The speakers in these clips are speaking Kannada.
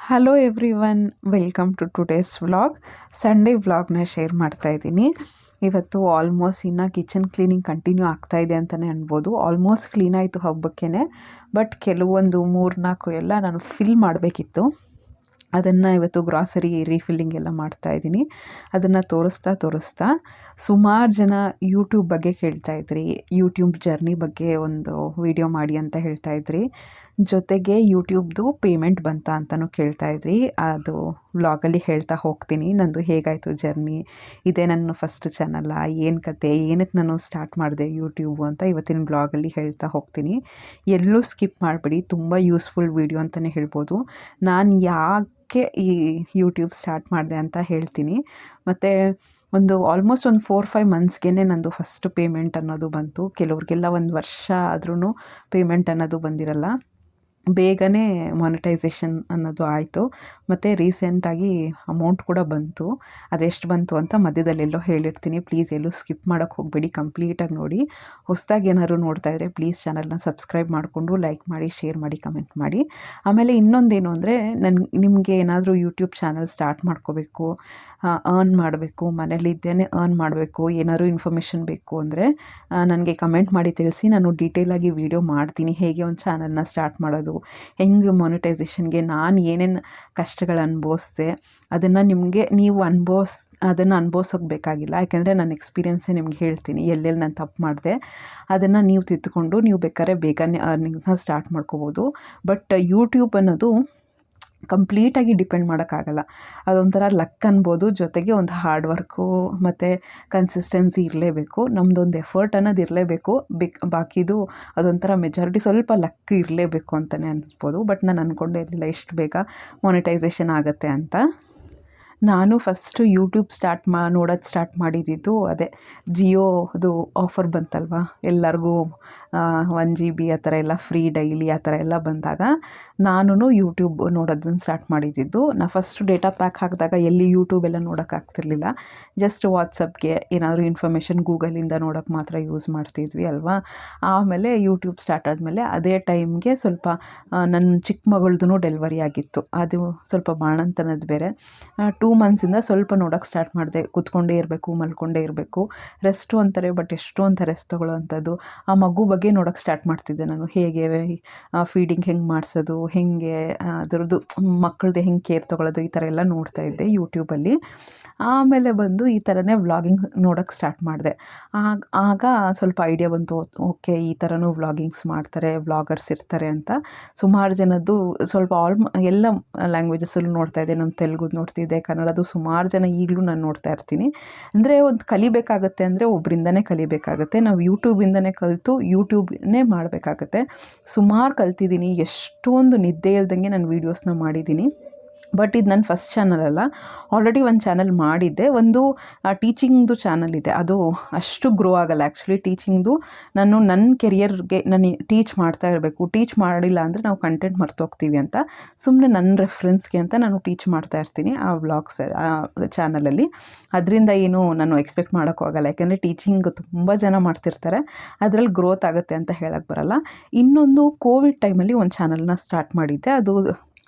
Hello everyone, welcome to today's vlog. Sunday ವ್ಲಾಗ್ನ ಶೇರ್ ಮಾಡ್ತಾ ಇದ್ದೀನಿ. ಇವತ್ತು ಆಲ್ಮೋಸ್ಟ್ ಇನ್ನು ಕಿಚನ್ ಕ್ಲೀನಿಂಗ್ ಕಂಟಿನ್ಯೂ ಆಗ್ತಾ ಇದೆ ಅಂತಲೇ ಅನ್ಬೋದು. ಆಲ್ಮೋಸ್ಟ್ ಕ್ಲೀನ್ ಆಯಿತು ಹಬ್ಬಕ್ಕೇ, ಬಟ್ ಕೆಲವೊಂದು 3-4 ಎಲ್ಲ ನಾನು ಫಿಲ್ ಮಾಡಬೇಕಿತ್ತು. ಅದನ್ನು ಇವತ್ತು ಗ್ರಾಸರಿ ರೀಫಿಲ್ಲಿಂಗ್ ಎಲ್ಲ ಮಾಡ್ತಾಯಿದ್ದೀನಿ. ಅದನ್ನು ತೋರಿಸ್ತಾ ಸುಮಾರು ಜನ ಯೂಟ್ಯೂಬ್ ಬಗ್ಗೆ ಕೇಳ್ತಾಯಿದ್ರಿ, ಯೂಟ್ಯೂಬ್ ಜರ್ನಿ ಬಗ್ಗೆ ಒಂದು ವಿಡಿಯೋ ಮಾಡಿ ಅಂತ ಹೇಳ್ತಾಯಿದ್ರಿ. ಜೊತೆಗೆ ಯೂಟ್ಯೂಬ್ದು ಪೇಮೆಂಟ್ ಬಂತಾ ಅಂತಲೂ ಕೇಳ್ತಾಯಿದ್ರಿ. ಅದು ವ್ಲಾಗಲ್ಲಿ ಹೇಳ್ತಾ ಹೋಗ್ತೀನಿ ನಂದು ಹೇಗಾಯಿತು ಜರ್ನಿ, ಇದೇ ನನ್ನ ಫಸ್ಟ್ ಚಾನಲ್ಲ, ಏನು ಕತೆ, ಏನಕ್ಕೆ ನಾನು ಸ್ಟಾರ್ಟ್ ಮಾಡಿದೆ ಯೂಟ್ಯೂಬು ಅಂತ ಇವತ್ತಿನ ವ್ಲಾಗಲ್ಲಿ ಹೇಳ್ತಾ ಹೋಗ್ತೀನಿ. ಎಲ್ಲೂ ಸ್ಕಿಪ್ ಮಾಡಿಬಿಡಿ, ತುಂಬ ಯೂಸ್ಫುಲ್ ವಿಡಿಯೋ ಅಂತಲೇ ಹೇಳ್ಬೋದು. ನಾನು ಯಾಕೆ ಈ ಯೂಟ್ಯೂಬ್ ಸ್ಟಾರ್ಟ್ ಮಾಡಿದೆ ಅಂತ ಹೇಳ್ತೀನಿ. ಮತ್ತು ಆಲ್ಮೋಸ್ಟ್ ಒಂದು 4-5 ಮಂತ್ಸ್ಗೆ ನಂದು ಫಸ್ಟ್ ಪೇಮೆಂಟ್ ಅನ್ನೋದು ಬಂತು. ಕೆಲವ್ರಿಗೆಲ್ಲ 1 ವರ್ಷ ಆದ್ರೂ ಪೇಮೆಂಟ್ ಅನ್ನೋದು ಬಂದಿರಲ್ಲ. ಬೇಗನೆ ಮಾನಿಟೈಸೇಷನ್ ಅನ್ನೋದು ಆಯಿತು. ಮತ್ತು ರೀಸೆಂಟಾಗಿ ಅಮೌಂಟ್ ಕೂಡ ಬಂತು. ಅದೆಷ್ಟು ಬಂತು ಅಂತ ಮಧ್ಯದಲ್ಲೆಲ್ಲೋ ಹೇಳಿರ್ತೀನಿ. ಪ್ಲೀಸ್ ಎಲ್ಲೂ ಸ್ಕಿಪ್ ಮಾಡೋಕ್ಕೆ ಹೋಗಬೇಡಿ, ಕಂಪ್ಲೀಟಾಗಿ ನೋಡಿ. ಹೊಸದಾಗಿ ಏನಾದ್ರು ನೋಡ್ತಾ ಇದ್ದರೆ ಪ್ಲೀಸ್ ಚಾನಲ್ನ ಸಬ್ಸ್ಕ್ರೈಬ್ ಮಾಡಿಕೊಂಡು ಲೈಕ್ ಮಾಡಿ, ಶೇರ್ ಮಾಡಿ, ಕಮೆಂಟ್ ಮಾಡಿ. ಆಮೇಲೆ ಇನ್ನೊಂದೇನು ಅಂದರೆ, ನಿಮಗೆ ಏನಾದರೂ ಯೂಟ್ಯೂಬ್ ಚಾನಲ್ ಸ್ಟಾರ್ಟ್ ಮಾಡ್ಕೋಬೇಕು, ಅರ್ನ್ ಮಾಡಬೇಕು, ಮನೇಲಿದ್ದೇನೆ ಅರ್ನ್ ಮಾಡಬೇಕು, ಏನಾದರೂ ಇನ್ಫಾರ್ಮೇಷನ್ ಬೇಕು ಅಂದರೆ ನನಗೆ ಕಮೆಂಟ್ ಮಾಡಿ ತಿಳಿಸಿ. ನಾನು ಡೀಟೇಲಾಗಿ ವಿಡಿಯೋ ಮಾಡ್ತೀನಿ, ಹೇಗೆ ಒಂದು ಚಾನಲ್ನ ಸ್ಟಾರ್ಟ್ ಮಾಡೋದು, ಹೆಂಗೆ ಮಾನಿಟೈಸೇಷನ್ಗೆ ನಾನು ಏನೇನು ಕಷ್ಟಗಳು ಅನುಭವಿಸ್ದೆ ಅದನ್ನು ನೀವು ಅದನ್ನು ಅನುಭವಿಸೋಕೆ ಬೇಕಾಗಿಲ್ಲ. ಯಾಕೆಂದರೆ ನನ್ನ ಎಕ್ಸ್ಪೀರಿಯೆನ್ಸೇ ನಿಮ್ಗೆ ಹೇಳ್ತೀನಿ, ಎಲ್ಲೆಲ್ಲಿ ನಾನು ತಪ್ಪು ಮಾಡಿದೆ ಅದನ್ನು ನೀವು ತಿದ್ದುಕೊಂಡು ನೀವು ಬೇಕಾದ್ರೆ ಬೇಗನೆ ಅರ್ನಿಂಗ್ನ ಸ್ಟಾರ್ಟ್ ಮಾಡ್ಕೋಬೋದು. ಬಟ್ ಯೂಟ್ಯೂಬ್ ಅನ್ನೋದು ಕಂಪ್ಲೀಟಾಗಿ ಡಿಪೆಂಡ್ ಮಾಡೋಕ್ಕಾಗಲ್ಲ. ಅದೊಂಥರ ಲಕ್ ಅನ್ಬೋದು. ಜೊತೆಗೆ ಒಂದು ಹಾರ್ಡ್ ವರ್ಕು ಮತ್ತು ಕನ್ಸಿಸ್ಟೆನ್ಸಿ ಇರಲೇಬೇಕು. ನಮ್ಮದೊಂದು ಎಫರ್ಟ್ ಅನ್ನೋದು ಇರಲೇಬೇಕು. ಬಾಕಿದು ಅದೊಂಥರ ಮೆಜಾರಿಟಿ ಸ್ವಲ್ಪ ಲಕ್ ಇರಲೇಬೇಕು ಅಂತಲೇ ಅನ್ನಿಸ್ಬೋದು. ಬಟ್ ನಾನು ಅಂದ್ಕೊಂಡೇ ಇರಲಿಲ್ಲ ಇಷ್ಟು ಬೇಗ ಮಾನಿಟೈಸೇಷನ್ ಆಗುತ್ತೆ ಅಂತ. ನಾನು ಫಸ್ಟು ಯೂಟ್ಯೂಬ್ ನೋಡೋದು ಸ್ಟಾರ್ಟ್ ಮಾಡಿದ್ದು ಅದೇ ಜಿಯೋದು ಆಫರ್ ಬಂತಲ್ವ, ಎಲ್ಲರಿಗೂ 1 GB ಆ ಥರ ಎಲ್ಲ ಫ್ರೀ ಡೈಲಿ ಆ ಥರ ಎಲ್ಲ ಬಂದಾಗ ನಾನು ಯೂಟ್ಯೂಬ್ ನೋಡೋದನ್ನು ಸ್ಟಾರ್ಟ್ ಮಾಡಿದ್ದು. ನಾನು ಫಸ್ಟ್ ಡೇಟಾ ಪ್ಯಾಕ್ ಹಾಕಿದಾಗ ಎಲ್ಲಿ ಯೂಟ್ಯೂಬ್ ಎಲ್ಲ ನೋಡೋಕ್ಕಾಗ್ತಿರ್ಲಿಲ್ಲ. ಜಸ್ಟ್ ವಾಟ್ಸಪ್ಗೆ ಏನಾದರೂ ಇನ್ಫಾರ್ಮೇಷನ್ ಗೂಗಲಿಂದ ನೋಡೋಕ್ಕೆ ಮಾತ್ರ ಯೂಸ್ ಮಾಡ್ತಿದ್ವಿ ಅಲ್ವಾ. ಆಮೇಲೆ ಯೂಟ್ಯೂಬ್ ಸ್ಟಾರ್ಟ್ ಆದಮೇಲೆ ಅದೇ ಟೈಮ್ಗೆ ಸ್ವಲ್ಪ ನನ್ನ ಚಿಕ್ಕ ಮಗಳದ್ದು ಡೆಲಿವರಿ ಆಗಿತ್ತು. ಅದು ಸ್ವಲ್ಪ ಬಾಣಂತನದ್ದು ಬೇರೆ. 2 ಮಂತ್ಸಿಂದ ಸ್ವಲ್ಪ ನೋಡೋಕ್ಕೆ ಸ್ಟಾರ್ಟ್ ಮಾಡಿದೆ. ಕೂತ್ಕೊಂಡೇ ಇರಬೇಕು, ಮಲ್ಕೊಂಡೇ ಇರಬೇಕು, ರೆಸ್ಟು ಅಂತಾರೆ, ಬಟ್ ಎಷ್ಟೊಂದು ರೆಸ್ಟ್ ತೊಗೊಳ್ಳೋವಂಥದ್ದು. ಆ ಮಗು ಬಗ್ಗೆ ನೋಡೋಕ್ಕೆ ಸ್ಟಾರ್ಟ್ ಮಾಡ್ತಿದ್ದೆ ನಾನು. ಹೇಗೆ ಫೀಡಿಂಗ್ ಹೆಂಗೆ ಮಾಡಿಸೋದು, ಹೇಗೆ ಅದರದ್ದು ಮಕ್ಕಳದ್ದು ಹೆಂಗೆ ಕೇರ್ ತೊಗೊಳ್ಳೋದು, ಈ ಥರ ಎಲ್ಲ ನೋಡ್ತಾಯಿದ್ದೆ ಯೂಟ್ಯೂಬಲ್ಲಿ. ಆಮೇಲೆ ಬಂದು ಈ ಥರನೇ ವ್ಲಾಗಿಂಗ್ ನೋಡೋಕ್ಕೆ ಸ್ಟಾರ್ಟ್ ಮಾಡಿದೆ. ಆಗ ಸ್ವಲ್ಪ ಐಡಿಯಾ ಬಂತು, ಓಕೆ ಈ ಥರನೂ ವ್ಲಾಗಿಂಗ್ಸ್ ಮಾಡ್ತಾರೆ, ವ್ಲಾಗರ್ಸ್ ಇರ್ತಾರೆ ಅಂತ. ಸುಮಾರು ಜನದ್ದು ಸ್ವಲ್ಪ ಎಲ್ಲ ಲ್ಯಾಂಗ್ವೇಜಸಲ್ಲೂ ನೋಡ್ತಾಯಿದ್ದೆ. ನಮ್ಮ ತೆಲುಗುದು ನೋಡ್ತಿದ್ದೆ, ಕನ್ನಡದು ಸುಮಾರು ಜನ ಈಗಲೂ ನಾನು ನೋಡ್ತಾ ಇರ್ತೀನಿ. ಅಂದರೆ ಒಂದು ಕಲಿಬೇಕಾಗತ್ತೆ ಅಂದರೆ ಒಬ್ಬರಿಂದನೇ ಕಲಿಬೇಕಾಗತ್ತೆ. ನಾವು ಯೂಟ್ಯೂಬಿಂದನೇ ಕಲಿತು ಯೂಟ್ಯೂಬ್ನೇ ಮಾಡಬೇಕಾಗತ್ತೆ. ಸುಮಾರು ಕಲ್ತಿದ್ದೀನಿ, ಎಷ್ಟೊಂದು ನಿದ್ದೆ ಇಲ್ದಂಗೆ ನಾನು ವೀಡಿಯೋಸ್ನ ಮಾಡಿದ್ದೀನಿ. ಬಟ್ ಇದು ನನ್ನ ಫಸ್ಟ್ ಚಾನಲ್ ಅಲ್ಲ, ಆಲ್ರೆಡಿ ಒಂದು ಚಾನಲ್ ಮಾಡಿದ್ದೆ. ಒಂದು ಟೀಚಿಂಗ್ದು ಚಾನಲ್ ಇದೆ, ಅದು ಅಷ್ಟು ಗ್ರೋ ಆಗಲ್ಲ ಆ್ಯಕ್ಚುಲಿ. ಟೀಚಿಂಗ್ದು ನನ್ನ ಕೆರಿಯರ್ಗೆ ನಾನು ಟೀಚ್ ಮಾಡ್ತಾ ಇರಬೇಕು. ಟೀಚ್ ಮಾಡಿಲ್ಲ ಅಂದರೆ ನಾವು ಕಂಟೆಂಟ್ ಮರ್ತೋಗ್ತೀವಿ ಅಂತ ಸುಮ್ಮನೆ ನನ್ನ ರೆಫರೆನ್ಸ್ಗೆ ಅಂತ ನಾನು ಟೀಚ್ ಮಾಡ್ತಾ ಇರ್ತೀನಿ ಆ ವ್ಲಾಗ್ಸ್ ಚಾನಲಲ್ಲಿ. ಅದರಿಂದ ಏನು ನಾನು ಎಕ್ಸ್ಪೆಕ್ಟ್ ಮಾಡೋಕ್ಕೂ ಆಗಲ್ಲ, ಯಾಕೆಂದರೆ ಟೀಚಿಂಗ್ ತುಂಬ ಜನ ಮಾಡ್ತಿರ್ತಾರೆ, ಅದರಲ್ಲಿ ಗ್ರೋತ್ ಆಗುತ್ತೆ ಅಂತ ಹೇಳಕ್ಕೆ ಬರಲ್ಲ. ಇನ್ನೊಂದು ಕೋವಿಡ್ ಟೈಮಲ್ಲಿ ಒಂದು ಚಾನಲ್ನ ಸ್ಟಾರ್ಟ್ ಮಾಡಿದ್ದೆ. ಅದು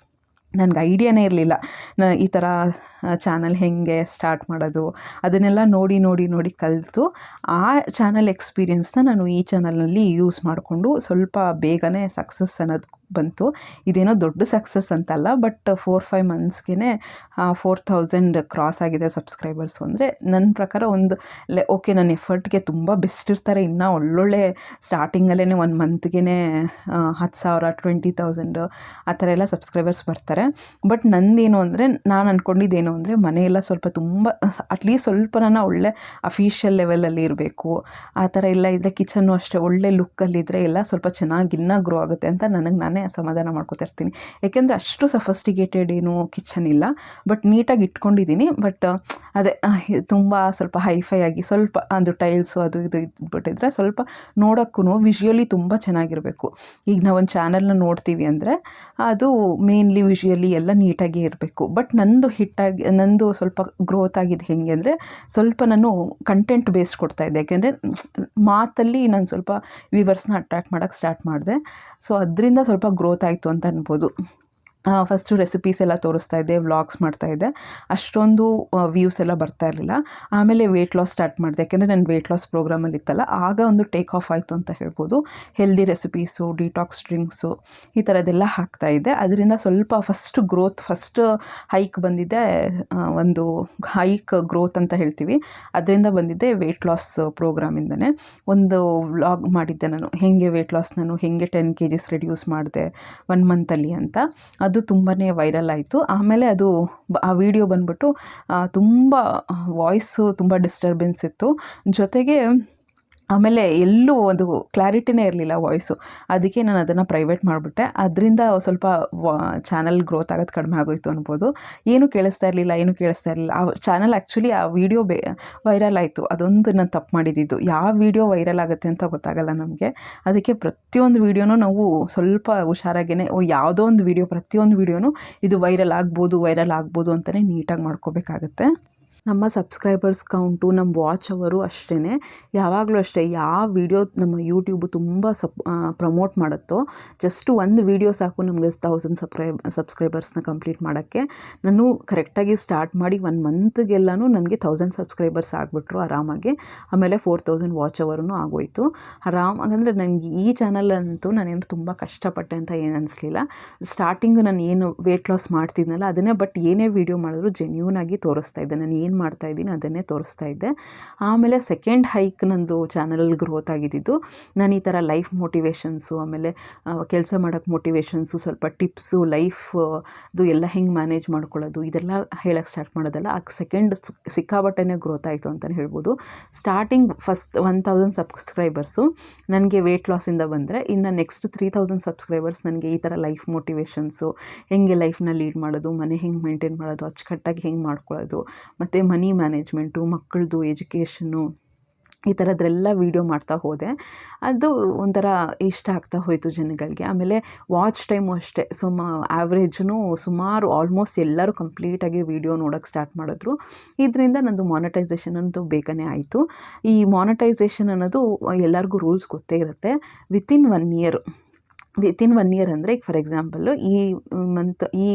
ನನಗೆ ಐಡಿಯಾನೇ ಇರಲಿಲ್ಲ ಈ ಥರ ಚಾನಲ್ ಹೇಗೆ ಸ್ಟಾರ್ಟ್ ಮಾಡೋದು, ಅದನ್ನೆಲ್ಲ ನೋಡಿ ಕಲಿತು ಆ ಚಾನಲ್ ಎಕ್ಸ್ಪೀರಿಯೆನ್ಸ್ನ ನಾನು ಈ ಚಾನಲ್ನಲ್ಲಿ ಯೂಸ್ ಮಾಡಿಕೊಂಡು ಸ್ವಲ್ಪ ಬೇಗನೆ ಸಕ್ಸಸ್ ಅನ್ನೋದು ಬಂತು. ಇದೇನೋ ದೊಡ್ಡ ಸಕ್ಸಸ್ ಅಂತಲ್ಲ, ಬಟ್ 4-5 ಮಂತ್ಸ್ಗೆ 4000 ಕ್ರಾಸ್ ಆಗಿದೆ ಸಬ್ಸ್ಕ್ರೈಬರ್ಸು. ಅಂದರೆ ನನ್ನ ಪ್ರಕಾರ ಓಕೆ, ನನ್ನ ಎಫರ್ಟ್ಗೆ ತುಂಬ ಬೆಸ್ಟ್ ಇರ್ತಾರೆ. ಇನ್ನೂ ಒಳ್ಳೊಳ್ಳೆ ಸ್ಟಾರ್ಟಿಂಗಲ್ಲೇ 1 ಮಂತ್ಗೆ 10,000 20,000 ಆ ಥರ ಎಲ್ಲ ಸಬ್ಸ್ಕ್ರೈಬರ್ಸ್ ಬರ್ತಾರೆ. ಬಟ್ ನಂದೇನು ಅಂದರೆ, ನಾನು ಅಂದ್ಕೊಂಡಿದ್ದೇನು ಅಂದರೆ, ಮನೆಯೆಲ್ಲ ಸ್ವಲ್ಪ ತುಂಬ ಅಟ್ಲೀಸ್ಟ್ ಸ್ವಲ್ಪ ನಾನು ಒಳ್ಳೆ ಅಫಿಷಿಯಲ್ ಲೆವೆಲಲ್ಲಿ ಇರಬೇಕು. ಆ ಥರ ಎಲ್ಲ ಇದ್ದರೆ, ಕಿಚನ್ನು ಅಷ್ಟೇ ಒಳ್ಳೆ ಲುಕ್ಕಲ್ಲಿದ್ದರೆ ಎಲ್ಲ ಸ್ವಲ್ಪ ಚೆನ್ನಾಗಿ ಇನ್ನೂ ಗ್ರೋ ಆಗುತ್ತೆ ಅಂತ ನಾನೇ ಸಮಾಧಾನ ಮಾಡ್ಕೊತಾ ಇರ್ತೀನಿ. ಏಕೆಂದರೆ ಅಷ್ಟು ಸಫಿಸ್ಟಿಕೇಟೆಡ್ ಏನು ಕಿಚನ್ ಇಲ್ಲ, ಬಟ್ ನೀಟಾಗಿ ಇಟ್ಕೊಂಡಿದ್ದೀನಿ. ಬಟ್ ಅದೇ ತುಂಬ ಸ್ವಲ್ಪ ಹೈಫೈ ಆಗಿ ಸ್ವಲ್ಪ ಅದು ಟೈಲ್ಸು ಅದು ಇದು ಇದ್ಬಿಟ್ಟಿದ್ರೆ ಸ್ವಲ್ಪ ನೋಡೋಕ್ಕೂ ವಿಷುವಲಿ ತುಂಬ ಚೆನ್ನಾಗಿರಬೇಕು. ಈಗ ನಾವು ಒಂದು ಚಾನಲ್ನ ನೋಡ್ತೀವಿ ಅಂದರೆ ಅದು ಮೇನ್ಲಿ ವಿಷುವಲಿ ಎಲ್ಲ ನೀಟಾಗಿ ಇರಬೇಕು. ಬಟ್ ನಂದು ಸ್ವಲ್ಪ ಗ್ರೋತ್ ಆಗಿದೆ ಹೆಂಗೆ ಅಂದರೆ, ಸ್ವಲ್ಪ ನಾನು ಕಂಟೆಂಟ್ ಬೇಸ್ಡ್ ಕೊಡ್ತಾಯಿದ್ದೆ. ಯಾಕೆಂದರೆ ಮಾತಲ್ಲಿ ನಾನು ಸ್ವಲ್ಪ ವ್ಯೂವರ್ಸ್ನ ಅಟ್ರ್ಯಾಕ್ಟ್ ಮಾಡೋಕ್ಕೆ ಸ್ಟಾರ್ಟ್ ಮಾಡಿದೆ. ಸೊ ಅದರಿಂದ ಸ್ವಲ್ಪ ಗ್ರೋತ್ ಆಯಿತು ಅಂತ ಅನ್ಬೋದು. ಫಸ್ಟು ರೆಸಿಪೀಸ್ ಎಲ್ಲ ತೋರಿಸ್ತಾ ಇದ್ದೆ, ವ್ಲಾಗ್ಸ್ ಮಾಡ್ತಾಯಿದ್ದೆ, ಅಷ್ಟೊಂದು ವ್ಯೂಸ್ ಎಲ್ಲ ಬರ್ತಾ ಇರಲಿಲ್ಲ. ಆಮೇಲೆ ವೆಯ್ಟ್ ಲಾಸ್ ಸ್ಟಾರ್ಟ್ ಮಾಡಿದೆ, ಯಾಕೆಂದರೆ ನನ್ನ ವೆಯ್ಟ್ ಲಾಸ್ ಪ್ರೋಗ್ರಾಮಲ್ಲಿ ಇತ್ತಲ್ಲ, ಆಗ ಒಂದು ಟೇಕ್ ಆಫ್ ಆಯಿತು ಅಂತ ಹೇಳ್ಬೋದು. ಹೆಲ್ದಿ ರೆಸಿಪೀಸು, ಡಿಟಾಕ್ಸ್ ಡ್ರಿಂಕ್ಸು ಈ ಥರದ್ದೆಲ್ಲ ಹಾಕ್ತಾಯಿದ್ದೆ. ಅದರಿಂದ ಸ್ವಲ್ಪ ಫಸ್ಟ್ ಹೈಕ್ ಬಂದಿದ್ದೆ, ಒಂದು ಹೈಕ್ ಗ್ರೋತ್ ಅಂತ ಹೇಳ್ತೀವಿ, ಅದರಿಂದ ಬಂದಿದ್ದೆ ವೆಯ್ಟ್ ಲಾಸ್ ಪ್ರೋಗ್ರಾಮಿಂದನೇ. ಒಂದು ವ್ಲಾಗ್ ಮಾಡಿದ್ದೆ ನಾನು, ಹೇಗೆ ವೆಯ್ಟ್ ಲಾಸ್ ನಾನು ಹೇಗೆ 10 kgs ರೆಡ್ಯೂಸ್ ಮಾಡಿದೆ 1 ಮಂತಲ್ಲಿ ಅಂತ. ಅದು ತುಂಬಾ ವೈರಲ್ ಆಯಿತು. ಆಮೇಲೆ ಆ ವಿಡಿಯೋ ಬಂದ್ಬಿಟ್ಟು ತುಂಬ ವಾಯ್ಸು ತುಂಬ ಡಿಸ್ಟರ್ಬೆನ್ಸ್ ಇತ್ತು, ಜೊತೆಗೆ ಆಮೇಲೆ ಎಲ್ಲೂ ಒಂದು ಕ್ಲಾರಿಟಿನೇ ಇರಲಿಲ್ಲ ವಾಯ್ಸು. ಅದಕ್ಕೆ ನಾನು ಅದನ್ನು ಪ್ರೈವೇಟ್ ಮಾಡಿಬಿಟ್ಟೆ. ಅದರಿಂದ ಸ್ವಲ್ಪ ಚಾನಲ್ ಗ್ರೋತ್ ಆಗೋದು ಕಡಿಮೆ ಆಗೋಯಿತು ಅನ್ಬೋದು. ಏನೂ ಕೇಳಿಸ್ತಾ ಇರಲಿಲ್ಲ. ಆ ಚಾನಲ್ ಆ್ಯಕ್ಚುಲಿ ಆ ವಿಡಿಯೋ ವೈರಲ್ ಆಯಿತು. ಅದೊಂದು ನಾನು ತಪ್ಪು ಮಾಡಿದ್ದು. ಯಾವ ವಿಡಿಯೋ ವೈರಲ್ ಆಗುತ್ತೆ ಅಂತ ಗೊತ್ತಾಗಲ್ಲ ನಮಗೆ. ಅದಕ್ಕೆ ಪ್ರತಿಯೊಂದು ವೀಡಿಯೋನೂ ನಾವು ಸ್ವಲ್ಪ ಹುಷಾರಾಗೇ ಯಾವುದೋ ಒಂದು ವಿಡಿಯೋ, ಪ್ರತಿಯೊಂದು ವಿಡಿಯೋನೂ ಇದು ವೈರಲ್ ಆಗ್ಬೋದು ಅಂತಲೇ ನೀಟಾಗಿ ಮಾಡ್ಕೋಬೇಕಾಗತ್ತೆ. ನಮ್ಮ ಸಬ್ಸ್ಕ್ರೈಬರ್ಸ್ ಕೌಂಟು, ನಮ್ಮ ವಾಚ್ ಅವರು ಅಷ್ಟೇ, ಯಾವಾಗಲೂ ಅಷ್ಟೇ, ಯಾವ ವಿಡಿಯೋ ನಮ್ಮ ಯೂಟ್ಯೂಬು ತುಂಬ ಪ್ರಮೋಟ್ ಮಾಡುತ್ತೋ, ಜಸ್ಟ್ ಒಂದು ವಿಡಿಯೋ ಸಾಕು ನಮಗೆ 1000 ಸಬ್ಸ್ಕ್ರೈಬರ್ಸ್ನ ಕಂಪ್ಲೀಟ್ ಮಾಡೋಕ್ಕೆ. ನಾನು ಕರೆಕ್ಟಾಗಿ ಸ್ಟಾರ್ಟ್ ಮಾಡಿ 1 ಮಂತ್ಗೆಲ್ಲನೂ ನನಗೆ 1000 ಸಬ್ಸ್ಕ್ರೈಬರ್ಸ್ ಆಗಿಬಿಟ್ರು ಆರಾಮಾಗಿ. ಆಮೇಲೆ 4000 ವಾಚ್ ಅವರೂ ಆಗೋಯಿತು ಆರಾಮಾಗಿ. ಅಂದರೆ ನನಗೆ ಈ ಚಾನಲಂತೂ ನಾನೇನು ತುಂಬ ಕಷ್ಟಪಟ್ಟೆ ಅಂತ ಏನು ಅನಿಸ್ಲಿಲ್ಲ. ಸ್ಟಾರ್ಟಿಂಗು ನಾನು ಏನು ವೆಯ್ಟ್ ಲಾಸ್ ಮಾಡ್ತಿದ್ನಲ್ಲ ಅದನ್ನೇ, ಬಟ್ ಏನೇ ವಿಡಿಯೋ ಮಾಡಿದ್ರು ಜೆನ್ಯೂನ್ ಆಗಿ ತೋರಿಸ್ತಾ ಇದ್ದೆ. ನಾನು ಏನು ಮಾಡ್ತಾಯಿದ್ದೀನಿ ಅದನ್ನೇ ತೋರಿಸ್ತಾ ಇದ್ದೆ. ಆಮೇಲೆ ಸೆಕೆಂಡ್ ಹೈಕ್ ನಂದು ಚಾನಲ್ ಗ್ರೋತ್ ಆಗಿದ್ದು, ನಾನು ಈ ಥರ ಲೈಫ್ ಮೋಟಿವೇಶನ್ಸು, ಆಮೇಲೆ ಕೆಲಸ ಮಾಡೋಕ್ಕೆ ಮೋಟಿವೇಶನ್ಸು, ಸ್ವಲ್ಪ ಟಿಪ್ಸು, ಲೈಫ್ದು ಎಲ್ಲ ಹೆಂಗೆ ಮ್ಯಾನೇಜ್ ಮಾಡ್ಕೊಳ್ಳೋದು ಇದೆಲ್ಲ ಹೇಳೋಕ್ಕೆ ಸ್ಟಾರ್ಟ್ ಮಾಡೋದಲ್ಲ. ಆ ಸೆಕೆಂಡ್ ಸಿಕ್ಕಾಬಟ್ಟೆನೇ ಗ್ರೋತ್ ಆಯಿತು ಅಂತಲೇ ಹೇಳ್ಬೋದು. ಸ್ಟಾರ್ಟಿಂಗ್ ಫಸ್ಟ್ 1000 ಸಬ್ಸ್ಕ್ರೈಬರ್ಸು ನನಗೆ ವೆಯ್ಟ್ ಲಾಸಿಂದ ಬಂದರೆ, ಇನ್ನು ನೆಕ್ಸ್ಟ್ 3000 ಸಬ್ಸ್ಕ್ರೈಬರ್ಸ್ ನನಗೆ ಈ ಥರ ಲೈಫ್ ಮೋಟಿವೇಶನ್ಸು, ಹೆಂಗೆ ಲೈಫ್ನ ಲೀಡ್ ಮಾಡೋದು, ಮನೆ ಹೆಂಗೆ ಮೇಂಟೈನ್ ಮಾಡೋದು, ಅಚ್ಚುಕಟ್ಟಾಗಿ ಹೆಂಗೆ ಮಾಡ್ಕೊಳ್ಳೋದು, ಮತ್ತು ಮನಿ ಮ್ಯಾನೇಜ್ಮೆಂಟು, ಮಕ್ಕಳದು ಎಜುಕೇಷನ್ನು, ಈ ಥರದ್ರೆಲ್ಲ ವೀಡಿಯೋ ಮಾಡ್ತಾ ಹೋದೆ. ಅದು ಒಂಥರ ಇಷ್ಟ ಆಗ್ತಾ ಹೋಯಿತು ಜನಗಳಿಗೆ. ಆಮೇಲೆ ವಾಚ್ ಟೈಮು ಅಷ್ಟೇ, ಆ್ಯಾವ್ರೇಜೂ ಸುಮಾರು ಆಲ್ಮೋಸ್ಟ್ ಎಲ್ಲರೂ ಕಂಪ್ಲೀಟಾಗಿ ವೀಡಿಯೋ ನೋಡೋಕ್ಕೆ ಸ್ಟಾರ್ಟ್ ಮಾಡಿದ್ರು. ಇದರಿಂದ ನಂದು ಮಾನಿಟೈಸೇಷನ್ ಅಂತೂ ಬೇಗನೆ ಆಯಿತು. ಈ ಮಾನಿಟೈಸೇಷನ್ ಅನ್ನೋದು ಎಲ್ಲರಿಗೂ ರೂಲ್ಸ್ ಗೊತ್ತೇ ಇರುತ್ತೆ. ವಿತಿನ್ 1 ಇಯರ್ ಅಂದರೆ, ಈಗ ಫಾರ್ ಎಕ್ಸಾಂಪಲ್ಲು ಈ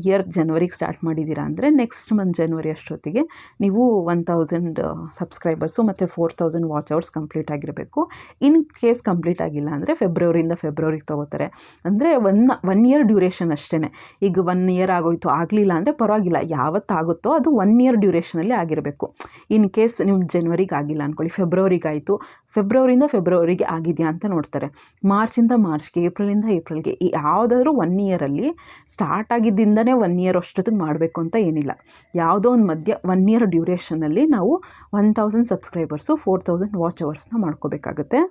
ಇಯರ್ ಜನವರಿಗೆ ಸ್ಟಾರ್ಟ್ ಮಾಡಿದ್ದೀರಾ ಅಂದರೆ, ನೆಕ್ಸ್ಟ್ ಮಂತ್ ಜನವರಿ ಅಷ್ಟೊತ್ತಿಗೆ ನೀವು 1000 ಸಬ್ಸ್ಕ್ರೈಬರ್ಸು ಮತ್ತು 4000 ವಾಚ್ ಅವರ್ಸ್ ಕಂಪ್ಲೀಟ್ ಆಗಿರಬೇಕು. ಇನ್ ಕೇಸ್ ಕಂಪ್ಲೀಟ್ ಆಗಿಲ್ಲ ಅಂದರೆ ಫೆಬ್ರವರಿಗೆ ತೊಗೋತಾರೆ. ಅಂದರೆ 1 ಇಯರ್ ಡ್ಯೂರೇಷನ್ ಅಷ್ಟೇ. ಈಗ 1 ಇಯರ್ ಆಗೋಯ್ತು, ಆಗಲಿಲ್ಲ ಅಂದರೆ ಪರವಾಗಿಲ್ಲ, ಯಾವತ್ತಾಗುತ್ತೋ ಅದು 1 ಇಯರ್ ಡ್ಯೂರೇಷನಲ್ಲಿ ಆಗಿರಬೇಕು. ಇನ್ ಕೇಸ್ ನೀವು ಜನವರಿಗೆ ಆಗಿಲ್ಲ ಅಂದ್ಕೊಳ್ಳಿ, ಫೆಬ್ರವರಿಯಿಂದ ಫೆಬ್ರವರಿಗೆ ಆಗಿದೆಯಾ ಅಂತ ನೋಡ್ತಾರೆ. ಮಾರ್ಚಿಂದ ಮಾರ್ಚ್ಗೆ, ಏಪ್ರಿಲಿಂದ ಏಪ್ರಿಲ್ಗೆ, ಯಾವುದಾದ್ರೂ 1 ಇಯರಲ್ಲಿ ಸ್ಟಾರ್ಟ್ ಆಗಿದ್ದಿಂದನೇ 1 ಇಯರ್ ಅಷ್ಟೊತ್ತಿಗೆ ಮಾಡಬೇಕು ಅಂತ ಏನಿಲ್ಲ. ಯಾವುದೋ ಒಂದು ಮಧ್ಯ 1 ಇಯರ್ ಡ್ಯೂರೇಷನಲ್ಲಿ ನಾವು 1000 ಸಬ್ಸ್ಕ್ರೈಬರ್ಸು 4000 ವಾಚ್ ಅವರ್ಸ್ನ ಮಾಡ್ಕೋಬೇಕಾಗುತ್ತೆ.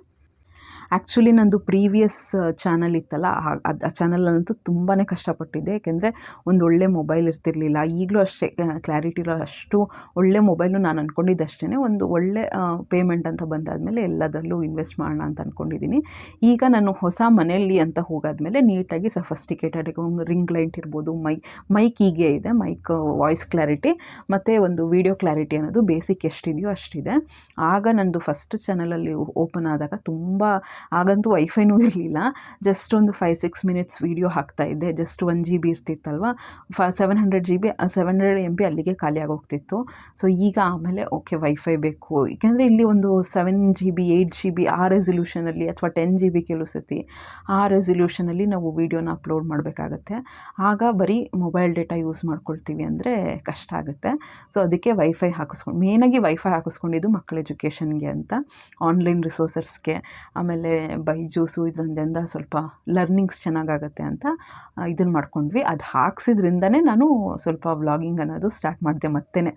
ಆ್ಯಕ್ಚುಲಿ ನಂದು ಪ್ರೀವಿಯಸ್ ಚಾನಲ್ ಇತ್ತಲ್ಲ, ಆ ಚಾನಲಂತೂ ತುಂಬಾ ಕಷ್ಟಪಟ್ಟಿದ್ದೆ. ಏಕೆಂದರೆ ಒಂದು ಒಳ್ಳೆ ಮೊಬೈಲ್ ಇರ್ತಿರಲಿಲ್ಲ. ಈಗಲೂ ಅಷ್ಟೇ ಕ್ಲಾರಿಟಿ ಇರೋ ಅಷ್ಟು ಒಳ್ಳೆ ಮೊಬೈಲು ನಾನು ಅಂದ್ಕೊಂಡಿದ್ದಷ್ಟೇ. ಒಂದು ಒಳ್ಳೆ ಪೇಮೆಂಟ್ ಅಂತ ಬಂದಾದಮೇಲೆ ಎಲ್ಲದರಲ್ಲೂ ಇನ್ವೆಸ್ಟ್ ಮಾಡೋಣ ಅಂತ ಅಂದ್ಕೊಂಡಿದ್ದೀನಿ. ಈಗ ನಾನು ಹೊಸ ಮನೆಯಲ್ಲಿ ಅಂತ ಹೋಗಾದ್ಮೇಲೆ ನೀಟಾಗಿ ಸಫಸ್ಟಿಕೇಟೆಡ್ ರಿಂಗ್ ಲೈಟ್ ಇರ್ಬೋದು, ಮೈಕ್ ಹೀಗೆ ಇದೆ, ಮೈಕ್ ವಾಯ್ಸ್ ಕ್ಲಾರಿಟಿ ಮತ್ತು ಒಂದು ವಿಡಿಯೋ ಕ್ಲಾರಿಟಿ ಅನ್ನೋದು ಬೇಸಿಕ್ ಎಷ್ಟಿದೆಯೋ ಅಷ್ಟಿದೆ. ಆಗ ನಂದು ಫಸ್ಟ್ ಚಾನಲಲ್ಲಿ ಓಪನ್ ಆದಾಗ ಆಗಂತೂ ವೈಫೈನೂ ಇರಲಿಲ್ಲ. ಜಸ್ಟ್ ಒಂದು 5-6 ಮಿನಿಟ್ಸ್ ವೀಡಿಯೋ ಹಾಕ್ತಾಯಿದ್ದೆ. ಜಸ್ಟ್ 1 GB ಇರ್ತಿತ್ತಲ್ವ, 700 MB ಅಲ್ಲಿಗೆ ಖಾಲಿ ಆಗೋಗ್ತಿತ್ತು. ಸೊ ಈಗ ಆಮೇಲೆ ಓಕೆ ವೈಫೈ ಬೇಕು, ಏಕೆಂದರೆ ಇಲ್ಲಿ ಒಂದು 7 GB 8 GB ಆ ರೆಸಲ್ಯೂಷನಲ್ಲಿ, ಅಥವಾ 10 GB ಕೆಲವು ಸತಿ ಆ ರೆಸಲ್ಯೂಷನಲ್ಲಿ ನಾವು ವೀಡಿಯೋನ ಅಪ್ಲೋಡ್ ಮಾಡಬೇಕಾಗತ್ತೆ. ಆಗ ಬರೀ ಮೊಬೈಲ್ ಡೇಟಾ ಯೂಸ್ ಮಾಡ್ಕೊಳ್ತೀವಿ ಅಂದರೆ ಕಷ್ಟ ಆಗುತ್ತೆ. ಸೊ ಅದಕ್ಕೆ ಮೇಯ್ನಾಗಿ ವೈಫೈ ಹಾಕಿಸ್ಕೊಂಡಿದ್ದು ಮಕ್ಕಳ ಎಜುಕೇಷನ್ಗೆ ಅಂತ, ಆನ್ಲೈನ್ ರಿಸೋರ್ಸಸ್ಗೆ, ಆಮೇಲೆ ಬೈಜೂಸು ಇದರಿಂದ ಸ್ವಲ್ಪ ಲರ್ನಿಂಗ್ಸ್ ಚೆನ್ನಾಗಾಗತ್ತೆ ಅಂತ ಇದನ್ನು ಮಾಡ್ಕೊಂಡ್ವಿ. ಅದು ಹಾಕ್ಸಿದ್ರಿಂದನೇ ನಾನು ಸ್ವಲ್ಪ ವ್ಲಾಗಿಂಗ್ ಅನ್ನೋದು ಸ್ಟಾರ್ಟ್ ಮಾಡಿದೆ ಮತ್ತೇ.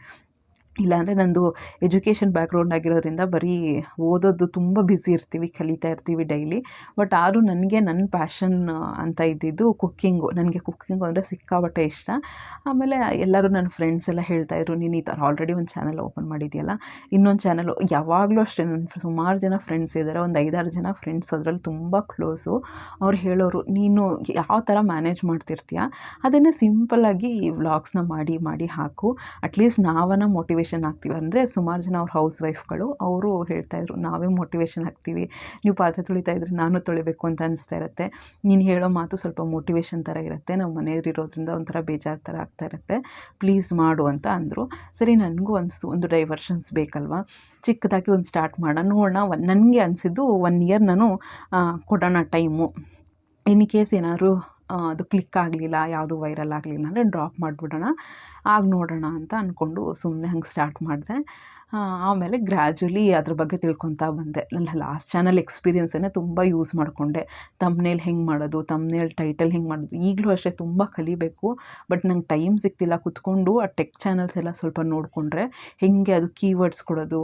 ಇಲ್ಲಾಂದರೆ ನಂದು ಎಜುಕೇಷನ್ ಬ್ಯಾಕ್ಗ್ರೌಂಡ್ ಆಗಿರೋದ್ರಿಂದ ಬರೀ ಓದೋದು ತುಂಬ ಬ್ಯುಸಿ ಇರ್ತೀವಿ, ಕಲಿತಾ ಇರ್ತೀವಿ ಡೈಲಿ. ಬಟ್ ಆದರೂ ನನಗೆ ನನ್ನ ಪ್ಯಾಷನ್ ಅಂತ ಇದ್ದಿದ್ದು ಕುಕ್ಕಿಂಗು. ನನಗೆ ಕುಕ್ಕಿಂಗು ಅಂದರೆ ಸಿಕ್ಕಾಪಟ್ಟೆ ಇಷ್ಟ. ಆಮೇಲೆ ಎಲ್ಲರೂ ನನ್ನ ಫ್ರೆಂಡ್ಸ್ ಎಲ್ಲ ಹೇಳ್ತಾಯಿದ್ರು, ನೀನು ಈ ಥರ ಆಲ್ರೆಡಿ ಒಂದು ಚಾನಲ್ ಓಪನ್ ಮಾಡಿದ್ಯಲ್ಲ, ಇನ್ನೊಂದು ಚಾನಲು. ಯಾವಾಗಲೂ ಅಷ್ಟೇ ನನ್ನ ಸುಮಾರು ಜನ ಫ್ರೆಂಡ್ಸ್ ಇದ್ದಾರೆ, ಒಂದು 5-6 ಜನ ಫ್ರೆಂಡ್ಸ್ ಅದರಲ್ಲಿ ತುಂಬ ಕ್ಲೋಸು. ಅವ್ರು ಹೇಳೋರು, ನೀನು ಯಾವ ಥರ ಮ್ಯಾನೇಜ್ ಮಾಡ್ತಿರ್ತೀಯ ಅದನ್ನೇ ಸಿಂಪಲ್ಲಾಗಿ ವ್ಲಾಗ್ಸ್ನ ಮಾಡಿ ಹಾಕು, ಅಟ್ಲೀಸ್ಟ್ ನಾವನ್ನ ಮೋಟಿವೇಶನ್ ಮೋಟಿವೇಶನ್ ಆಗ್ತೀವಿ. ಅಂದರೆ ಸುಮಾರು ಜನ ಅವ್ರ ಹೌಸ್ ವೈಫ್ಗಳು ಅವರು ಹೇಳ್ತಾಯಿದ್ರು, ನಾವೇ ಮೋಟಿವೇಶನ್ ಆಗ್ತೀವಿ, ನೀವು ಪಾತ್ರೆ ತೊಳಿತಾ ಇದ್ರೆ ನಾನು ತೊಳಿಬೇಕು ಅಂತ ಅನಿಸ್ತಾ ಇರುತ್ತೆ, ನೀನು ಹೇಳೋ ಮಾತು ಸ್ವಲ್ಪ ಮೋಟಿವೇಶನ್ ಥರ ಇರುತ್ತೆ, ನಾವು ಮನೆಯಲ್ಲಿರೋದ್ರಿಂದ ಒಂಥರ ಬೇಜಾರು ಥರ ಆಗ್ತಾ ಇರುತ್ತೆ, ಪ್ಲೀಸ್ ಮಾಡು ಅಂತ ಅಂದರು. ಸರಿ, ನನಗೂ ಅನಿಸ್ತು ಒಂದು ಡೈವರ್ಷನ್ಸ್ ಬೇಕಲ್ವ, ಚಿಕ್ಕದಾಗಿ ಒಂದು ಸ್ಟಾರ್ಟ್ ಮಾಡೋಣ, ನೋಡೋಣ. ನನಗೆ ಅನಿಸಿದ್ದು 1 ಇಯರ್ ನಾನು ಕೊಡೋಣ ಟೈಮು. ಇನ್ ಕೇಸ್ ಏನಾದ್ರು ಅದು ಕ್ಲಿಕ್ ಆಗಲಿಲ್ಲ, ಯಾವುದು ವೈರಲ್ ಆಗಲಿಲ್ಲ ಅಂದರೆ ಡ್ರಾಪ್ ಮಾಡಿಬಿಡೋಣ, ಆಗ ನೋಡೋಣ ಅಂತ ಅಂದ್ಕೊಂಡು ಸುಮ್ಮನೆ ಹಂಗೆ ಸ್ಟಾರ್ಟ್ ಮಾಡಿದೆ. ಆಮೇಲೆ ಗ್ರ್ಯಾಜುಲಿ ಅದ್ರ ಬಗ್ಗೆ ತಿಳ್ಕೊತಾ ಬಂದೆ. ನನ್ನ ಲಾಸ್ಟ್ ಚಾನಲ್ ಎಕ್ಸ್ಪೀರಿಯನ್ಸನ್ನೇ ತುಂಬ ಯೂಸ್ ಮಾಡಿಕೊಂಡೆ. ತಮ್ನೇಲ್ ಹೆಂಗೆ ಮಾಡೋದು, ತಮ್ನೇಲ್ ಟೈಟಲ್ ಹೆಂಗೆ ಮಾಡೋದು, ಈಗಲೂ ಅಷ್ಟೇ ತುಂಬ ಕಲಿಬೇಕು. ಬಟ್ ನಂಗೆ ಟೈಮ್ ಸಿಗ್ತಿಲ್ಲ. ಕೂತ್ಕೊಂಡು ಆ ಟೆಕ್ ಚಾನಲ್ಸ್ ಎಲ್ಲ ಸ್ವಲ್ಪ ನೋಡಿಕೊಂಡ್ರೆ ಹೆಂಗೆ ಅದು ಕೀವರ್ಡ್ಸ್ ಕೊಡೋದು,